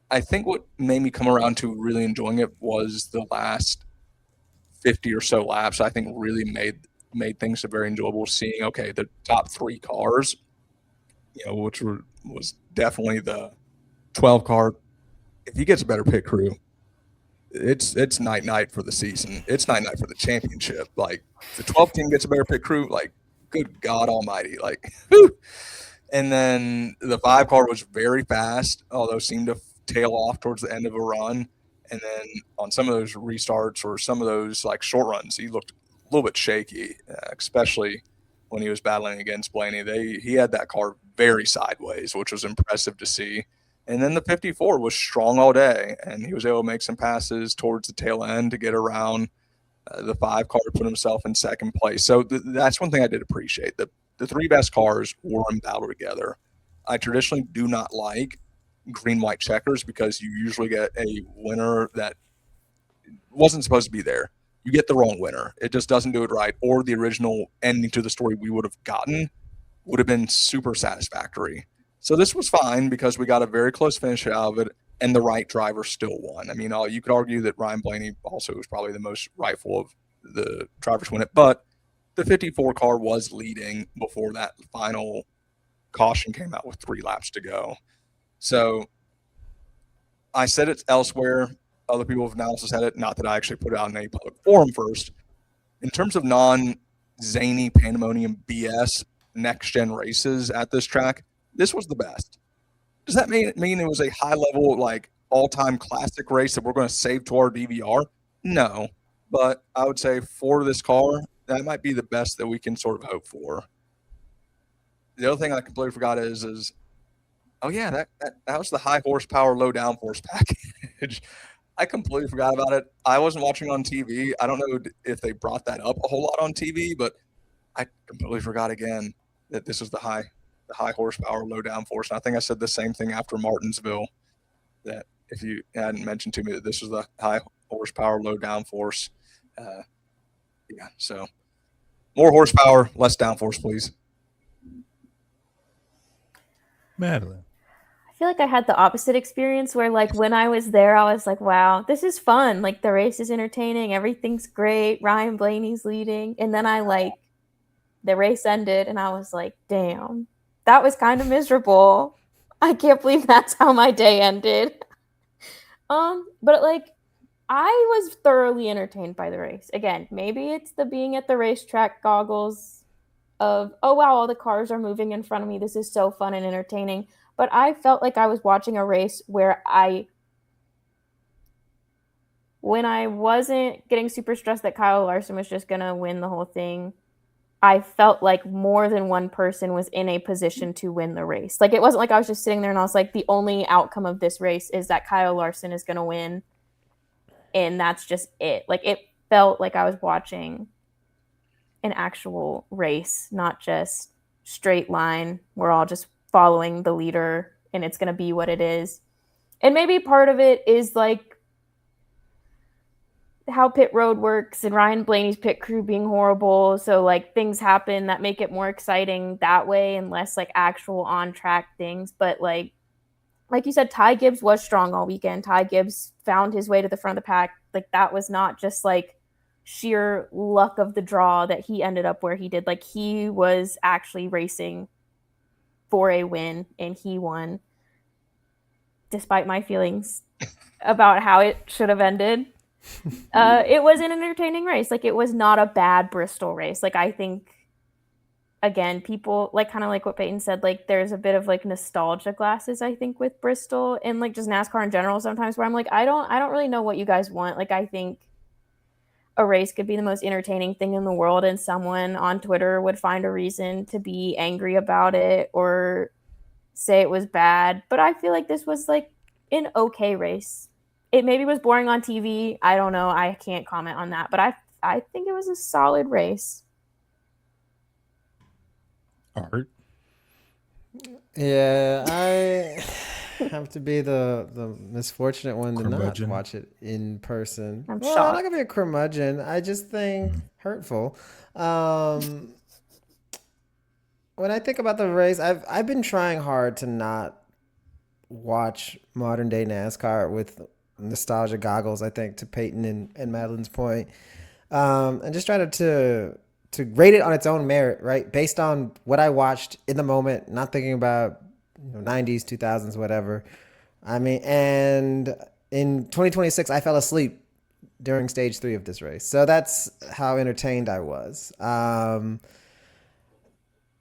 I think what made me come around to really enjoying it was the last 50 or so laps. I think really made things very enjoyable. Seeing the top 3 cars, which was definitely the 12 car. If he gets a better pit crew, it's night for the season. It's night for the championship. Like if the 12 team gets a better pit crew, like good God Almighty, like. Whew. And then the 5 car was very fast, although seemed to tail off towards the end of a run. And then on some of those restarts or some of those like short runs, he looked a little bit shaky, especially when he was battling against Blaney. He had that car very sideways, which was impressive to see. And then the 54 was strong all day, and he was able to make some passes towards the tail end to get around the 5 car to put himself in second place. So that's one thing I did appreciate. The 3 best cars were in battle together. I traditionally do not like green, white checkers because you usually get a winner that wasn't supposed to be there. You get the wrong winner. It just doesn't do it right. Or the original ending to the story we would have gotten would have been super satisfactory. So this was fine because we got a very close finish out of it, and the right driver still won. I mean, you could argue that Ryan Blaney also was probably the most rightful of the drivers win it, but the 54 car was leading before that final caution came out with 3 laps to go. So I said it elsewhere. Other people have now also said it. Not that I actually put it out in a public forum first. In terms of non-zany pandemonium BS next-gen races at this track, this was the best. Does that mean it was a high-level, like, all-time classic race that we're going to save to our DVR? No. But I would say for this car, that might be the best that we can sort of hope for. The other thing I completely forgot is that was the high horsepower, low downforce package. I completely forgot about it. I wasn't watching on TV. I don't know if they brought that up a whole lot on TV, but I completely forgot again that this was the high horsepower, low downforce. And I think I said the same thing after Martinsville, that if you hadn't mentioned to me that this was the high horsepower, low downforce. So more horsepower, less downforce, please. Madeline. I feel like I had the opposite experience where, like, when I was there, I was like, wow, this is fun. Like, the race is entertaining. Everything's great. Ryan Blaney's leading. And then the race ended and I was like, damn, that was kind of miserable. I can't believe that's how my day ended. But like, I was thoroughly entertained by the race. Again, maybe it's the being at the racetrack goggles of, oh wow, all the cars are moving in front of me. This is so fun and entertaining. But I felt like I was watching a race where when I wasn't getting super stressed that Kyle Larson was just going to win the whole thing, I felt like more than one person was in a position to win the race. Like, it wasn't like I was just sitting there and I was like, the only outcome of this race is that Kyle Larson is going to win. And that's just it. Like, it felt like I was watching an actual race, not just straight line. We're all just following the leader and it's going to be what it is. And maybe part of it is like how pit road works and Ryan Blaney's pit crew being horrible. So like things happen that make it more exciting that way and less like actual on track things. But like you said, Ty Gibbs was strong all weekend. Ty Gibbs found his way to the front of the pack. Like that was not just like sheer luck of the draw that he ended up where he did. Like he was actually racing for a win and he won despite my feelings about how it should have ended. It was an entertaining race. Like it was not a bad Bristol race. Like I think again, people like kind of like what Peyton said, like there's a bit of like nostalgia glasses, I think, with Bristol and like just NASCAR in general sometimes where I'm like, I don't really know what you guys want. Like I think a race could be the most entertaining thing in the world and someone on Twitter would find a reason to be angry about it or say it was bad. But I feel like this was like an okay race. It maybe was boring on TV. I don't know. I can't comment on that. But I think it was a solid race. Art. Yeah, I have to be the misfortunate one to Curmudgeon. not watch it in person. I'm well, shocked. I'm not gonna be a curmudgeon. I just think hurtful. When I think about the race, I've been trying hard to not watch modern day NASCAR with nostalgia goggles. I think to Peyton and Madeline's point, and just try to rate it on its own merit, right? Based on what I watched in the moment, not thinking about 90s, 2000s, whatever. I mean, and in 2026, I fell asleep during stage 3 of this race. So that's how entertained I was.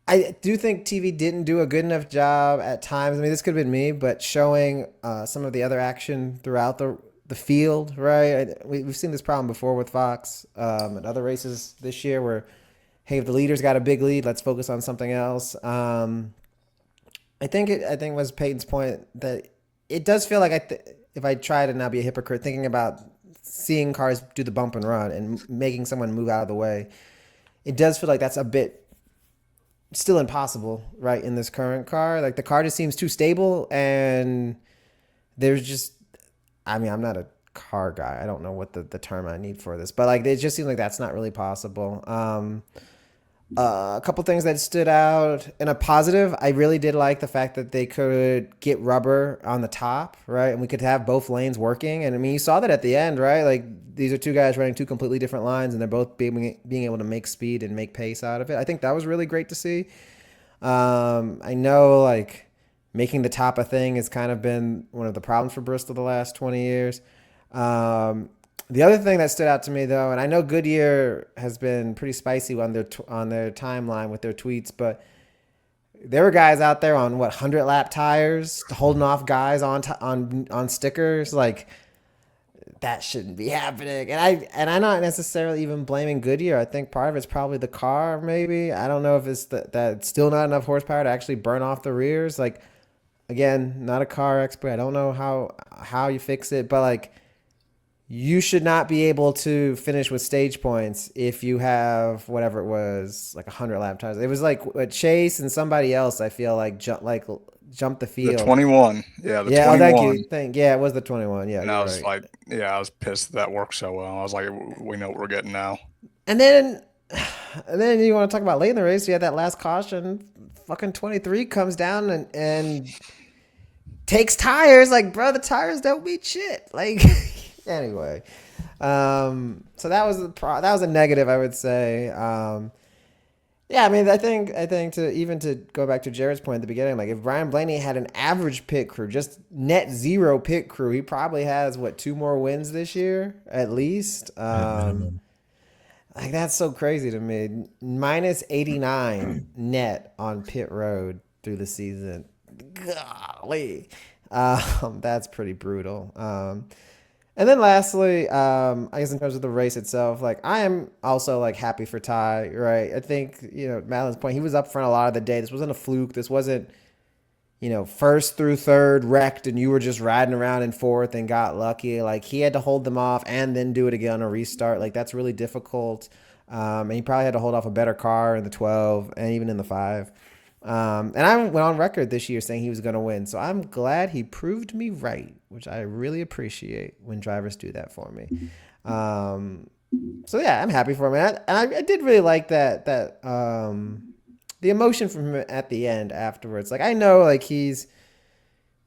I do think TV didn't do a good enough job at times. I mean, this could have been me, but showing some of the other action throughout the field, right? We've seen this problem before with Fox and other races this year where, hey, if the leader's got a big lead, let's focus on something else. I think it was Peyton's point that it does feel like if I try to not be a hypocrite, thinking about seeing cars do the bump and run and making someone move out of the way, it does feel like that's a bit still impossible, right, in this current car. Like the car just seems too stable and there's just, I mean, I'm not a car guy. I don't know what the term I need for this, but like it just seems like that's not really possible. A couple things that stood out in a positive, I really did like the fact that they could get rubber on the top, right? And we could have both lanes working. And I mean, you saw that at the end, right? Like these are two guys running two completely different lines and they're both being able to make speed and make pace out of it. I think that was really great to see. I know like making the top a thing has kind of been one of the problems for Bristol the last 20 years. The other thing that stood out to me, though, and I know Goodyear has been pretty spicy on their timeline with their tweets, but there were guys out there on 100-lap tires holding off guys on stickers. Like that shouldn't be happening. And I'm not necessarily even blaming Goodyear. I think part of it's probably the car. Maybe I don't know if it's that it's still not enough horsepower to actually burn off the rears. Like again, not a car expert. I don't know how you fix it, but like. You should not be able to finish with stage points if you have whatever it was, like 100-lap tires. It was like a Chase and somebody else. I feel like jumped the field. The 21, yeah, the yeah. 21. Oh, thank you. Yeah, it was the 21. Yeah, And I was right. like, I was pissed that worked so well. I was like, we know what we're getting now. And then you want to talk about late in the race? You had that last caution. Fucking 23 comes down and takes tires. Like, bro, the tires don't mean shit. Like. Anyway, so that was a negative, I would say. Yeah, I mean, I think to go back to Jared's point at the beginning, like if Brian Blaney had an average pit crew, just net zero pit crew, he probably has 2 more wins this year at least. Like that's so crazy to me. Minus 89 net on pit road through the season. Golly, that's pretty brutal. And then lastly, I guess in terms of the race itself, like I am also like happy for Ty, right? I think, Madeline's point, he was up front a lot of the day. This wasn't a fluke. This wasn't, first through third wrecked and you were just riding around in fourth and got lucky. Like he had to hold them off and then do it again on a restart. Like that's really difficult. And he probably had to hold off a better car in the 12 and even in the 5. And I went on record this year saying he was going to win. So I'm glad he proved me right, which I really appreciate when drivers do that for me. Um, so yeah, I'm happy for him. And I did really like that the emotion from him at the end afterwards. Like I know like he's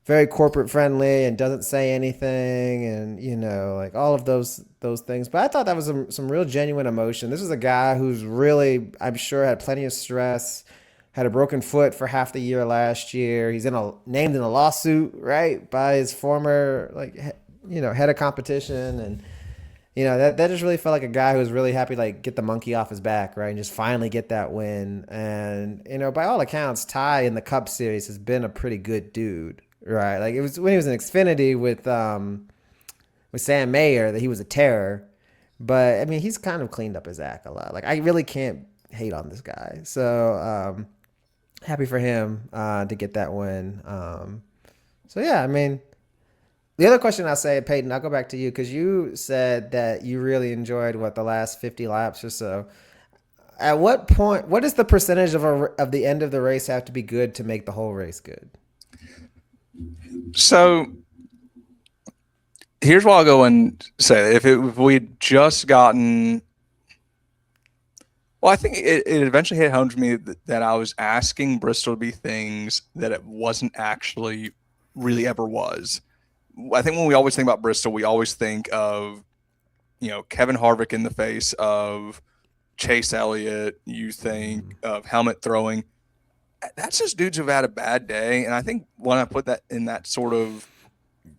very corporate friendly and doesn't say anything and like all of those things, but I thought that was some real genuine emotion. This is a guy who's really, I'm sure, had plenty of stress, had a broken foot for half the year last year. He's named in a lawsuit, right, by his former head of competition. And that just really felt like a guy who was really happy to like get the monkey off his back, right, and just finally get that win. And by all accounts, Ty in the Cup Series has been a pretty good dude, right? Like it was when he was in Xfinity with Sam Mayer that he was a terror. But I mean, he's kind of cleaned up his act a lot. Like I really can't hate on this guy. So happy for him to get that win. So yeah, I mean, the other question I'll say, Peyton, I'll go back to you because you said that you really enjoyed the last 50 laps or so. At what point, what is the percentage of the end of the race have to be good to make the whole race good? So here's what I'll go and say. If we'd just gotten, well, I think it eventually hit home to me that I was asking Bristol to be things that it wasn't actually really ever was. I think when we always think about Bristol, we always think of, Kevin Harvick in the face of Chase Elliott. You think of helmet throwing. That's just dudes who've had a bad day. And I think when I put that in that sort of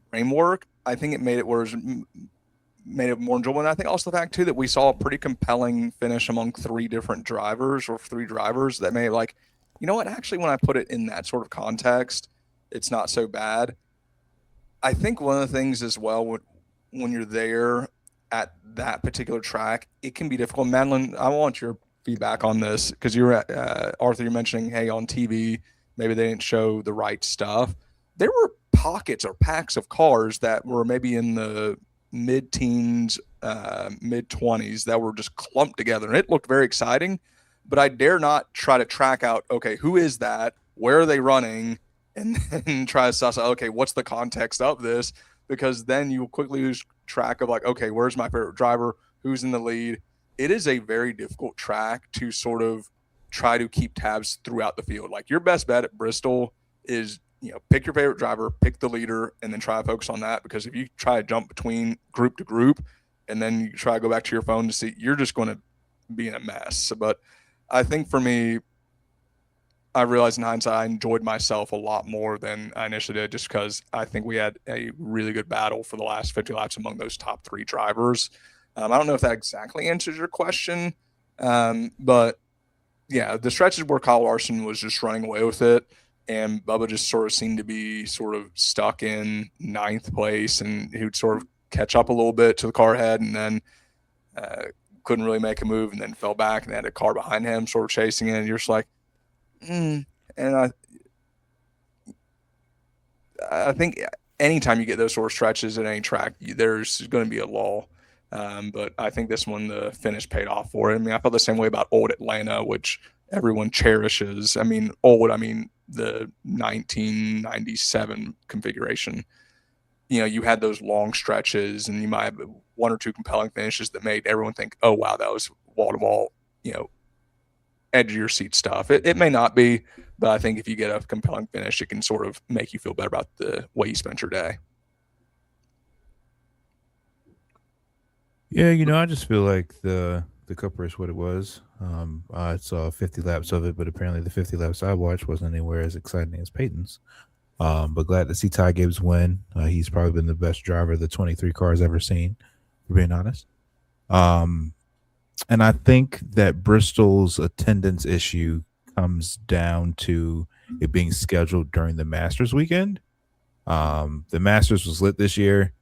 framework, I think it made it more enjoyable. And I think also the fact too that we saw a pretty compelling finish among three drivers that may like, you know what, actually when I put it in that sort of context, it's not so bad. I think one of the things as well when you're there at that particular track, it can be difficult. Madeline, I want your feedback on this because you're Arthur, you're mentioning, hey, on TV, maybe they didn't show the right stuff. There were pockets or packs of cars that were maybe in the mid-teens, mid-20s that were just clumped together, and it looked very exciting. But I dare not try to track out, okay, who is that? Where are they running? And then try to suss out, okay, what's the context of this? Because then you will quickly lose track of like, okay, where's my favorite driver? Who's in the lead? It is a very difficult track to sort of try to keep tabs throughout the field. Like your best bet at Bristol is, pick your favorite driver, pick the leader, and then try to focus on that. Because if you try to jump between group to group and then you try to go back to your phone to see, you're just going to be in a mess. But I think for me, I realized in hindsight I enjoyed myself a lot more than I initially did, just because I think we had a really good battle for the last 50 laps among those top three drivers. I don't know if that exactly answers your question, but yeah, the stretches where Kyle Larson was just running away with it and Bubba just sort of seemed to be sort of stuck in ninth place, and he would sort of catch up a little bit to the car ahead and then couldn't really make a move and then fell back and had a car behind him sort of chasing it. And you're just like, and I think anytime you get those sort of stretches at any track, there's going to be a lull. But I think this one, the finish paid off for it. I mean, I felt the same way about old Atlanta, which everyone cherishes. I mean, the 1997 configuration. You had those long stretches and you might have one or two compelling finishes that made everyone think, oh, wow, that was wall to wall, edge of your seat stuff. It may not be, but I think if you get a compelling finish, it can sort of make you feel better about the way you spent your day. Yeah, I just feel like the Cup race what it was. I saw 50 laps of it, but apparently the 50 laps I watched wasn't anywhere as exciting as Peyton's. But glad to see Ty Gibbs win. He's probably been the best driver the 23 cars ever seen, for being honest. And I think that Bristol's attendance issue comes down to it being scheduled during the Masters weekend. The Masters was lit this year.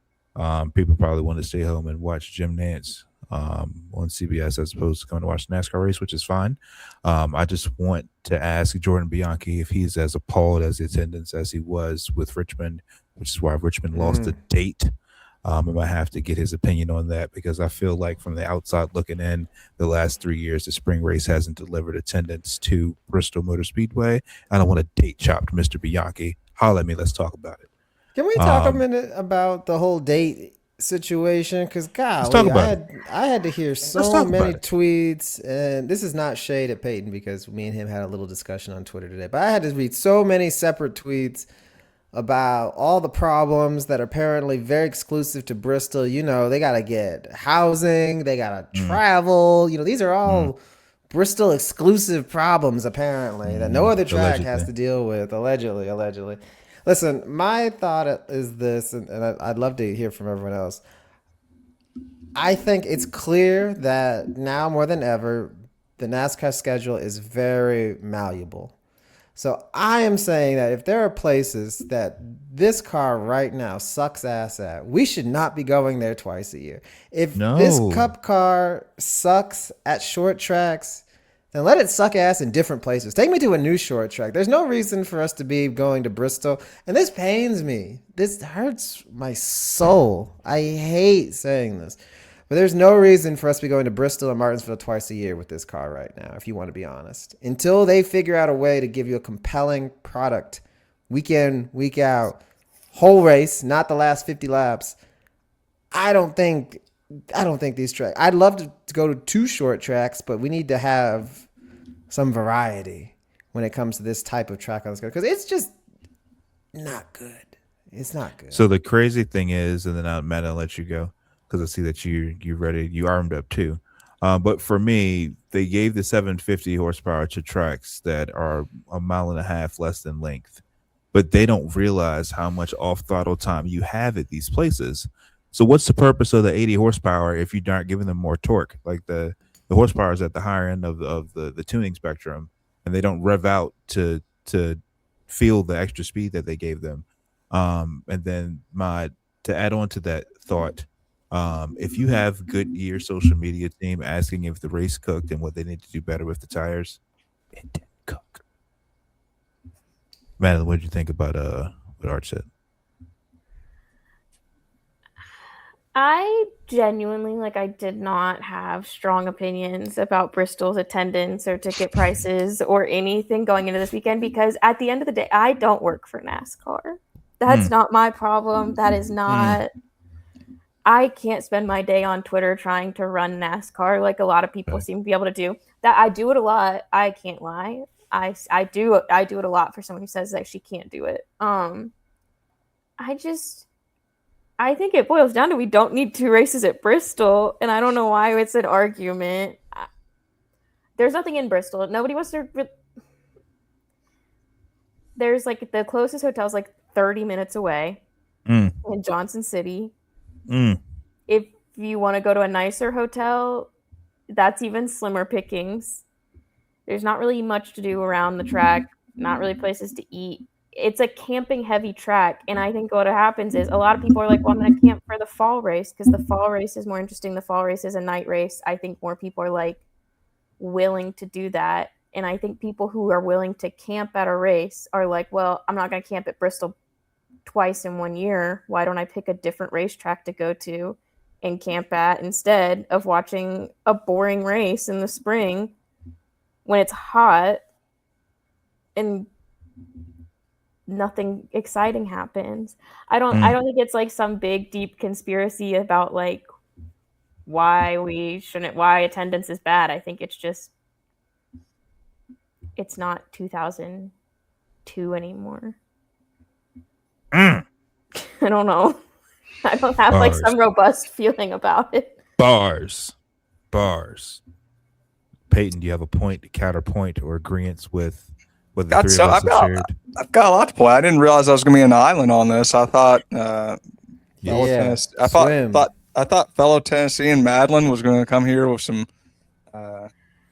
People probably want to stay home and watch Jim Nance on CBS as opposed to going to watch the NASCAR race, which is fine. I just want to ask Jordan Bianchi if he's as appalled as the attendance as he was with Richmond, which is why Richmond lost a date. I might have to get his opinion on that because I feel like from the outside looking in, the last 3 years, the spring race hasn't delivered attendance to Bristol Motor Speedway. I don't want to date chop Mr. Bianchi. Holler at me. Let's talk about it. Can we talk a Um, minute about the whole date situation? Because let's talk golly, about it. I had to hear Let's so talk many about it. tweets, and this is not shade at Peyton because me and him had a little discussion on Twitter today. But I had to read so many separate tweets about all the problems that are apparently very exclusive to Bristol. You know, they got to get housing, they got to Mm, travel. You know, these are mm, all Bristol exclusive problems apparently that no other track has allegedly. to deal with. Allegedly, allegedly. Listen, my thought is this, and I'd love to hear from everyone else. I think it's clear that now more than ever, the NASCAR schedule is very malleable. So I am saying that if there are places that this car right now sucks ass at, we should not be going there twice a year. If this No. cup car sucks at short tracks, then let it suck ass in different places. Take me to a new short track. There's no reason for us to be going to Bristol. And this pains me. This hurts my soul. I hate saying this. But there's no reason for us to be going to Bristol or Martinsville twice a year with this car right now, if you want to be honest. Until they figure out a way to give you a compelling product, week in, week out, whole race, not the last 50 laps. I don't think I don't think these tracks. I'd love to go to two short tracks, but we need to have some variety when it comes to this type of track on this because it's just not good. It's not good. So the crazy thing is, and then Matt, I'll let you go because I see that you ready, you armed up too. But for me, they gave the 750 horsepower to tracks that are a mile and a half less than length, but they don't realize how much off throttle time you have at these places. So what's the purpose of the 80 horsepower if you're not giving them more torque? Like the horsepower is at the higher end of the tuning spectrum, and they don't rev out to feel the extra speed that they gave them. And then my to add on to that thought, if you have Goodyear social media team asking if the race cooked and what they need to do better with the tires, it didn't cook. Madeline, what did you think about what Art said? I genuinely I did not have strong opinions about Bristol's attendance or ticket prices or anything going into this weekend because at the end of the day, I don't work for NASCAR. That's Mm, not my problem. That is mm, not. I can't spend my day on Twitter trying to run NASCAR like a lot of people okay. seem to be able to do. That I do it a lot. I can't lie. I do it a lot for someone who says that she can't do it. I just I think it boils down to we don't need two races at Bristol, and I don't know why it's an argument. There's nothing in Bristol. Nobody wants to. There's the closest hotel is 30 minutes away Mm, in Johnson City. mm, If you want to go to a nicer hotel, that's even slimmer pickings. There's not really much to do around the track, not really places to eat. It's a camping heavy track. And I think what happens is a lot of people are like, well, I'm going to camp for the fall race because the fall race is more interesting. The fall race is a night race. I think more people are willing to do that. And I think people who are willing to camp at a race are like, well, I'm not going to camp at Bristol twice in 1 year. Why don't I pick a different racetrack to go to and camp at instead of watching a boring race in the spring when it's hot and nothing exciting happens. I mm. don't think it's some big deep conspiracy about why attendance is bad. I think it's just it's not 2002 anymore. Mm. I don't know. I don't have Bars, some robust feeling about it. bars, bars. Peyton, do you have a point, counterpoint, or agreement with what the Got three of so us have shared? I've got a lot to play. I didn't realize I was going to be an island on this. I thought fellow Yeah, Tennessee. swim. I thought fellow Tennessee and Madeline was going to come here with some uh,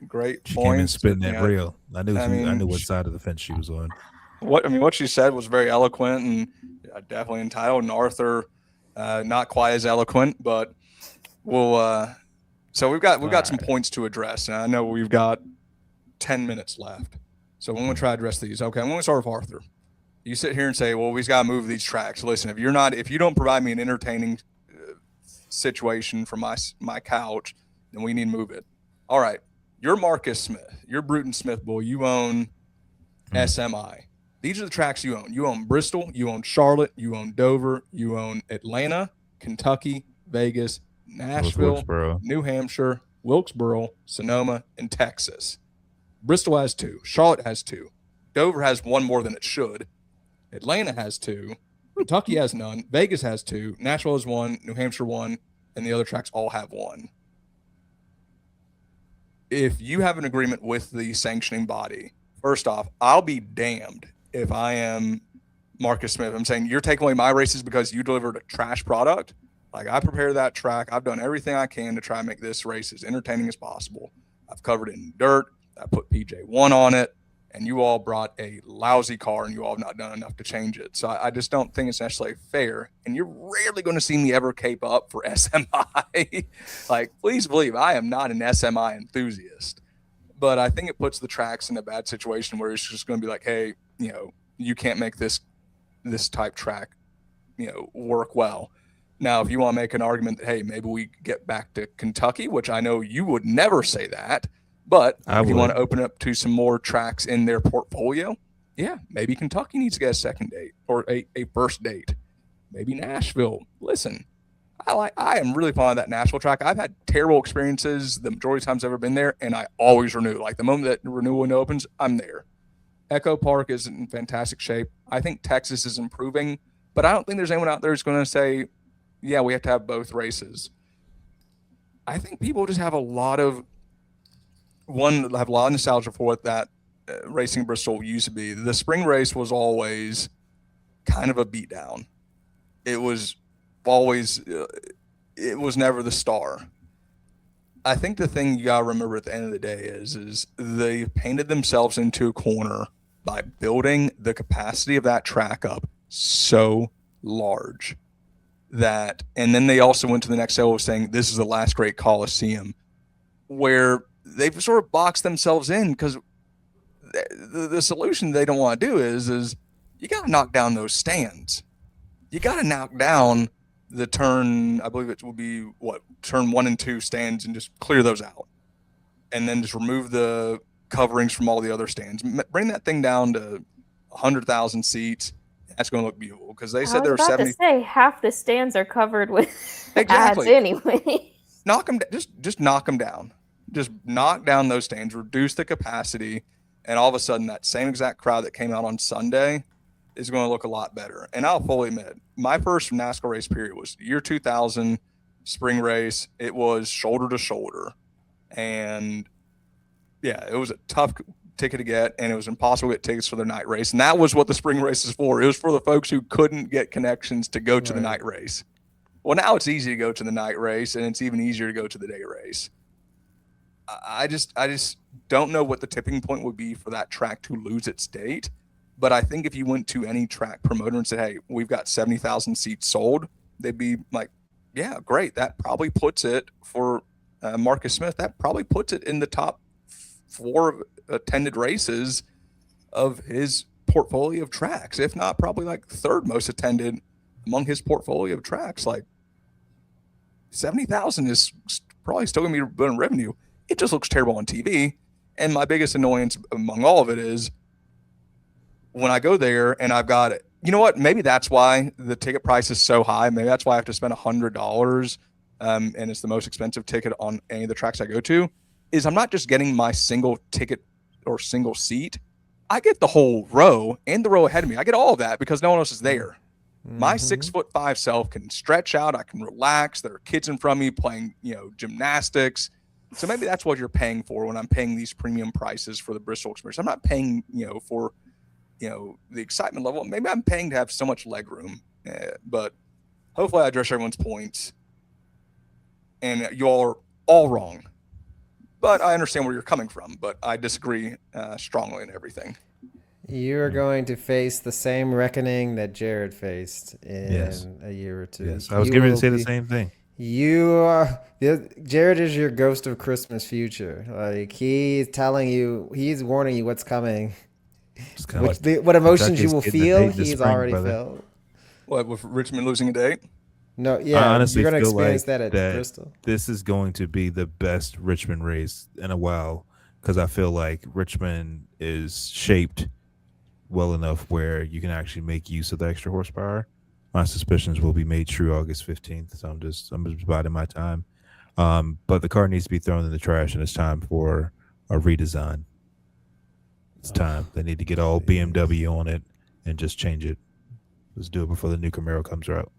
great She came in points. spitting that real. I I mean, knew what side of the fence she was on. what she said was very eloquent and definitely entitled. And Arthur, not quite as eloquent, but we'll. So we've got some Right. points to address, and I know we've got 10 minutes left. So I'm going to try to address these. Okay, I'm going to start with Arthur. You sit here and say, "Well, we've got to move these tracks." Listen, if you don't provide me an entertaining situation from my couch, then we need to move it. All right, you're Marcus Smith. You're Bruton Smith, boy. You own SMI. These are the tracks you own. You own Bristol, you own Charlotte, you own Dover, you own Atlanta, Kentucky, Vegas, Nashville, Wilkesboro. New Hampshire, Wilkesboro, Sonoma, and Texas. Bristol has 2. Charlotte has 2. Dover has 1 more than it should. Atlanta has 2. Kentucky has none. Vegas has 2. Nashville has 1. New Hampshire 1. And the other tracks all have 1. If you have an agreement with the sanctioning body, first off, I'll be damned if I am Marcus Smith. I'm saying you're taking away my races because you delivered a trash product. Like, I prepared that track. I've done everything I can to try and make this race as entertaining as possible. I've covered it in dirt. I put PJ1 on it, and you all brought a lousy car, and you all have not done enough to change it. So I just don't think it's necessarily fair. And you're rarely going to see me ever cape up for SMI. Like, please believe I am not an SMI enthusiast. But I think it puts the tracks in a bad situation where it's just going to be like, hey, you can't make this type track, work well. Now, if you want to make an argument that, hey, maybe we get back to Kentucky, which I know you would never say that, but if you want to open up to some more tracks in their portfolio, yeah, maybe Kentucky needs to get a second date or a first date. Maybe Nashville. Listen, I am really fond of that Nashville track. I've had terrible experiences the majority of times I've ever been there, and I always renew. Like, the moment that the renewal window opens, I'm there. Echo Park is in fantastic shape. I think Texas is improving, but I don't think there's anyone out there who's going to say, yeah, we have to have both races. I think people just have a lot of nostalgia for what that Racing Bristol used to be. The spring race was always kind of a beatdown. It was always, it was never the star. I think the thing you got to remember at the end of the day is they painted themselves into a corner by building the capacity of that track up so large that, and then they also went to the next level of saying this is the last great Coliseum, where they've sort of boxed themselves in, because the solution they don't want to do is you got to knock down those stands. You got to knock down the turn, I believe it will be turn 1 and 2 stands, and just clear those out, and then just remove the coverings from all the other stands. Bring that thing down to 100,000 seats. That's going to look beautiful, because they said there were 70. To say half the stands are covered with exactly. ads anyway. Knock them, just knock them down. Just knock down those stands, reduce the capacity, and all of a sudden that same exact crowd that came out on Sunday is going to look a lot better. And I'll fully admit, my first NASCAR race period was year 2000 spring race. It was shoulder to shoulder, and yeah, it was a tough ticket to get, and it was impossible to get tickets for the night race. And that was what the spring race is for. It was for the folks who couldn't get connections to go to the night race. Well, now it's easy to go to the night race, and it's even easier to go to the day race. I just don't know what the tipping point would be for that track to lose its date. But I think if you went to any track promoter and said, hey, we've got 70,000 seats sold, they'd be like, yeah, great. That probably puts it for Marcus Smith. That probably puts it in the top 4 attended races of his portfolio of tracks, if not probably like 3rd most attended among his portfolio of tracks. Like, 70,000 is probably still going to be good in revenue. It just looks terrible on TV. And my biggest annoyance among all of it is when I go there and I've got it, you know what? Maybe that's why the ticket price is so high. Maybe that's why I have to spend $100, and it's the most expensive ticket on any of the tracks I go to, is I'm not just getting my single ticket or single seat. I get the whole row and the row ahead of me. I get all of that because no one else is there. My 6'5" self can stretch out. I can relax. There are kids in front of me playing, gymnastics. So maybe that's what you're paying for when I'm paying these premium prices for the Bristol experience. I'm not paying, for, the excitement level. Maybe I'm paying to have so much leg room. But hopefully I address everyone's points. And you all are all wrong. But I understand where you're coming from. But I disagree strongly in everything. You're going to face the same reckoning that Jared faced in a year or two. Yes, I was getting ready to say the same thing. Jared is your ghost of Christmas future. Like, he's telling you, he's warning you what's coming. What emotions you will feel, he's already felt. What, with Richmond losing a date? No, I yeah, honestly you're gonna feel experience like that at that Bristol. this is going to be the best Richmond race in a while because I feel like Richmond is shaped well enough where you can actually make use of the extra horsepower. My suspicions will be made true August 15th, so I'm just biding my time. But the car needs to be thrown in the trash, and it's time for a redesign. It's time. They need to get all BMW on it and just change it. Let's do it before the new Camaro comes out.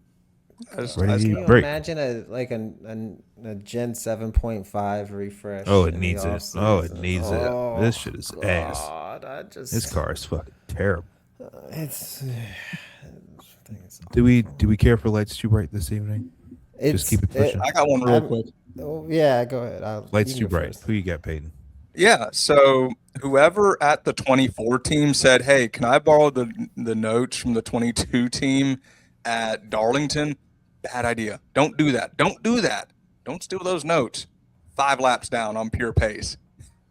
As Can Ready, you break. imagine a Gen 7.5 refresh Oh, it in the needs off it. Oh, it season? needs it. Oh This shit is ass. God, This car is fucking terrible. it's Do we care for lights too bright this evening? Just keep it pushing. I got one real quick. Oh yeah, go ahead. Lights You too can go bright. first. Who you got, Peyton? Yeah. So whoever at the 24 team said, "Hey, can I borrow the notes from the 22 team at Darlington?" Bad idea. Don't do that. Don't do that. Don't steal those notes. 5 laps down on pure pace.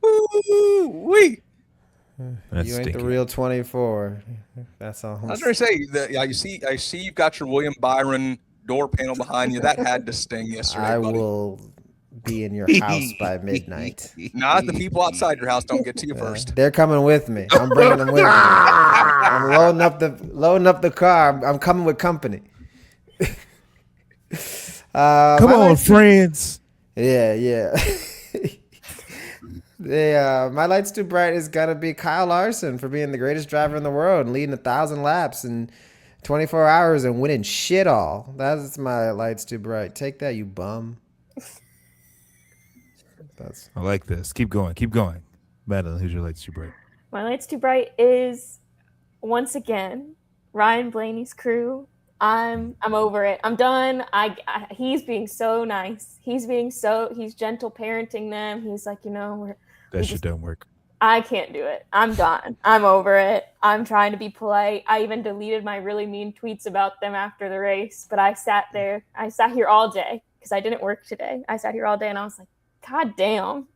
Woo-wee. That's You ain't the stinky. real 24. That's all. I was going to say that. Yeah, I see you've got your William Byron door panel behind you. That had to sting yesterday, I buddy. will be in your house by midnight. Not the people outside your house don't get to you first. They're coming with me. I'm bringing them with me. I'm loading up the car. I'm coming with company. Come my on, lights- friends. Yeah. My lights too bright is gonna be Kyle Larson for being the greatest driver in the world and leading 1,000 laps in 24 hours and winning shit all. That's my lights too bright. Take that, you bum. That's I like this. Keep going. Keep going. Madeline, who's your lights too bright? My lights too bright is once again Ryan Blaney's crew. I'm over it. I'm done. He's being so nice. He's gentle parenting them. He's like, That shit don't work. I can't do it. I'm done. I'm over it. I'm trying to be polite. I even deleted my really mean tweets about them after the race, but I sat here all day because I didn't work today. I sat here all day and I was like, God damn.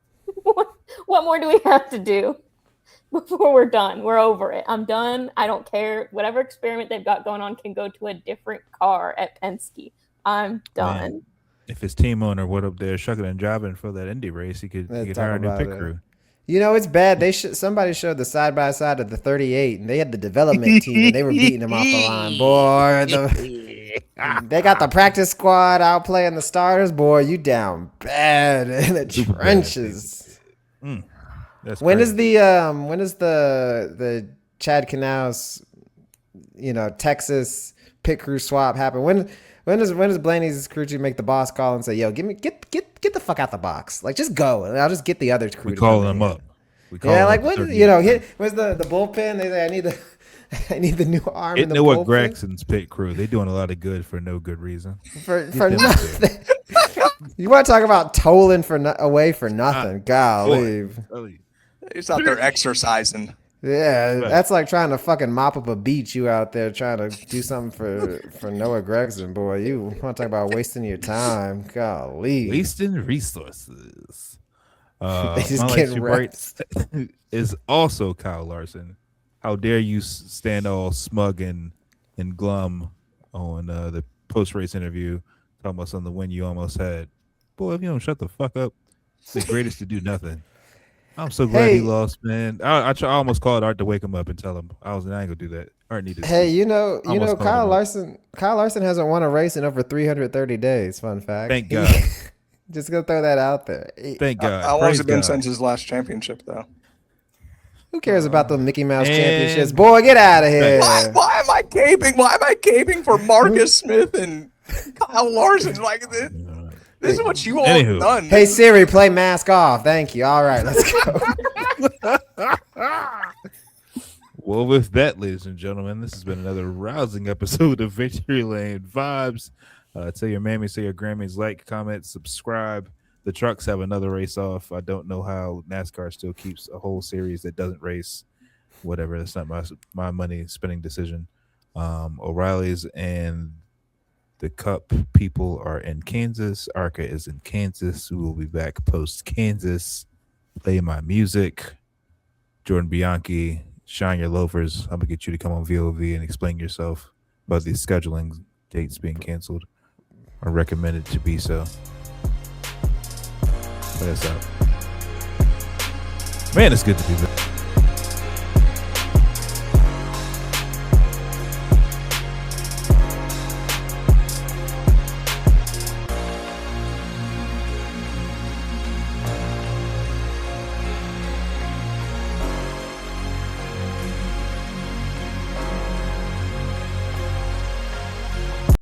What more do we have to do before we're done? We're over it. I'm done. I don't care. Whatever experiment they've got going on can go to a different car at Penske. I'm done. Man, if his team owner went up there shucking and jiving for that Indy race, he could Let's hire a talk new about pit it. crew. It's bad. Somebody showed the side by side of the 38, and they had the development team, and they were beating them off the line. Boy, they got the practice squad out playing the starters. Boy, you down bad in the Super bad. trenches. That's When crazy. is the Chad Canals, Texas pit crew swap happen? When does Blaney's crew chief make the boss call and say, "Yo, get the fuck out the box, like just go, and I'll just get the other crew." We to calling come them in." up. We calling Yeah, up like the what 38. where's the bullpen? They say I need the new arm in Get the Noah bullpen Gregson's pit crew. They doing a lot of good for no good reason. for them up there. nothing. You want to talk about tolling away for nothing? Golly. He's out there exercising. Yeah, that's like trying to fucking mop up a beach. You out there trying to do something for Noah Gregson, boy. You want to talk about wasting your time? Golly, Wasting resources. They just my lights getting too bright reps. is also Kyle Larson. How dare you stand all smug and glum on the post race interview talking about something the win you almost had. Boy, if you don't shut the fuck up, it's the greatest to do nothing. I'm so glad Hey. he lost, man. I almost called Art to wake him up and tell him I ain't gonna do that. Art needed. Hey, Almost called Kyle him up. Larson. Kyle Larson hasn't won a race in over 330 days. Fun fact. Thank God. Just gonna throw that out there. Thank God. How long has Praise it been God. since his last championship, though? Who cares about the Mickey Mouse and- championships? Boy, get out of here. Why am I caping? Why am I caping for Marcus Smith and Kyle Larson? Like this is what you all Anywho. have done. Hey Siri, play Mask Off. Thank you. All right, let's go. Well, with that, ladies and gentlemen, this has been another rousing episode of Victory Lane Vibes. Tell your mammies, tell your Grammys, like, comment, subscribe. The trucks have another race off. I don't know how NASCAR still keeps a whole series that doesn't race. Whatever, that's not my money spending decision. O'Reilly's and the Cup people are in Kansas. Arca is in Kansas. We will be back post Kansas. Play my music. Jordan Bianchi, shine your loafers. I'm gonna get you to come on VOV and explain yourself about these scheduling dates being canceled. or recommended to be so. Play us out. Man, it's good to be back.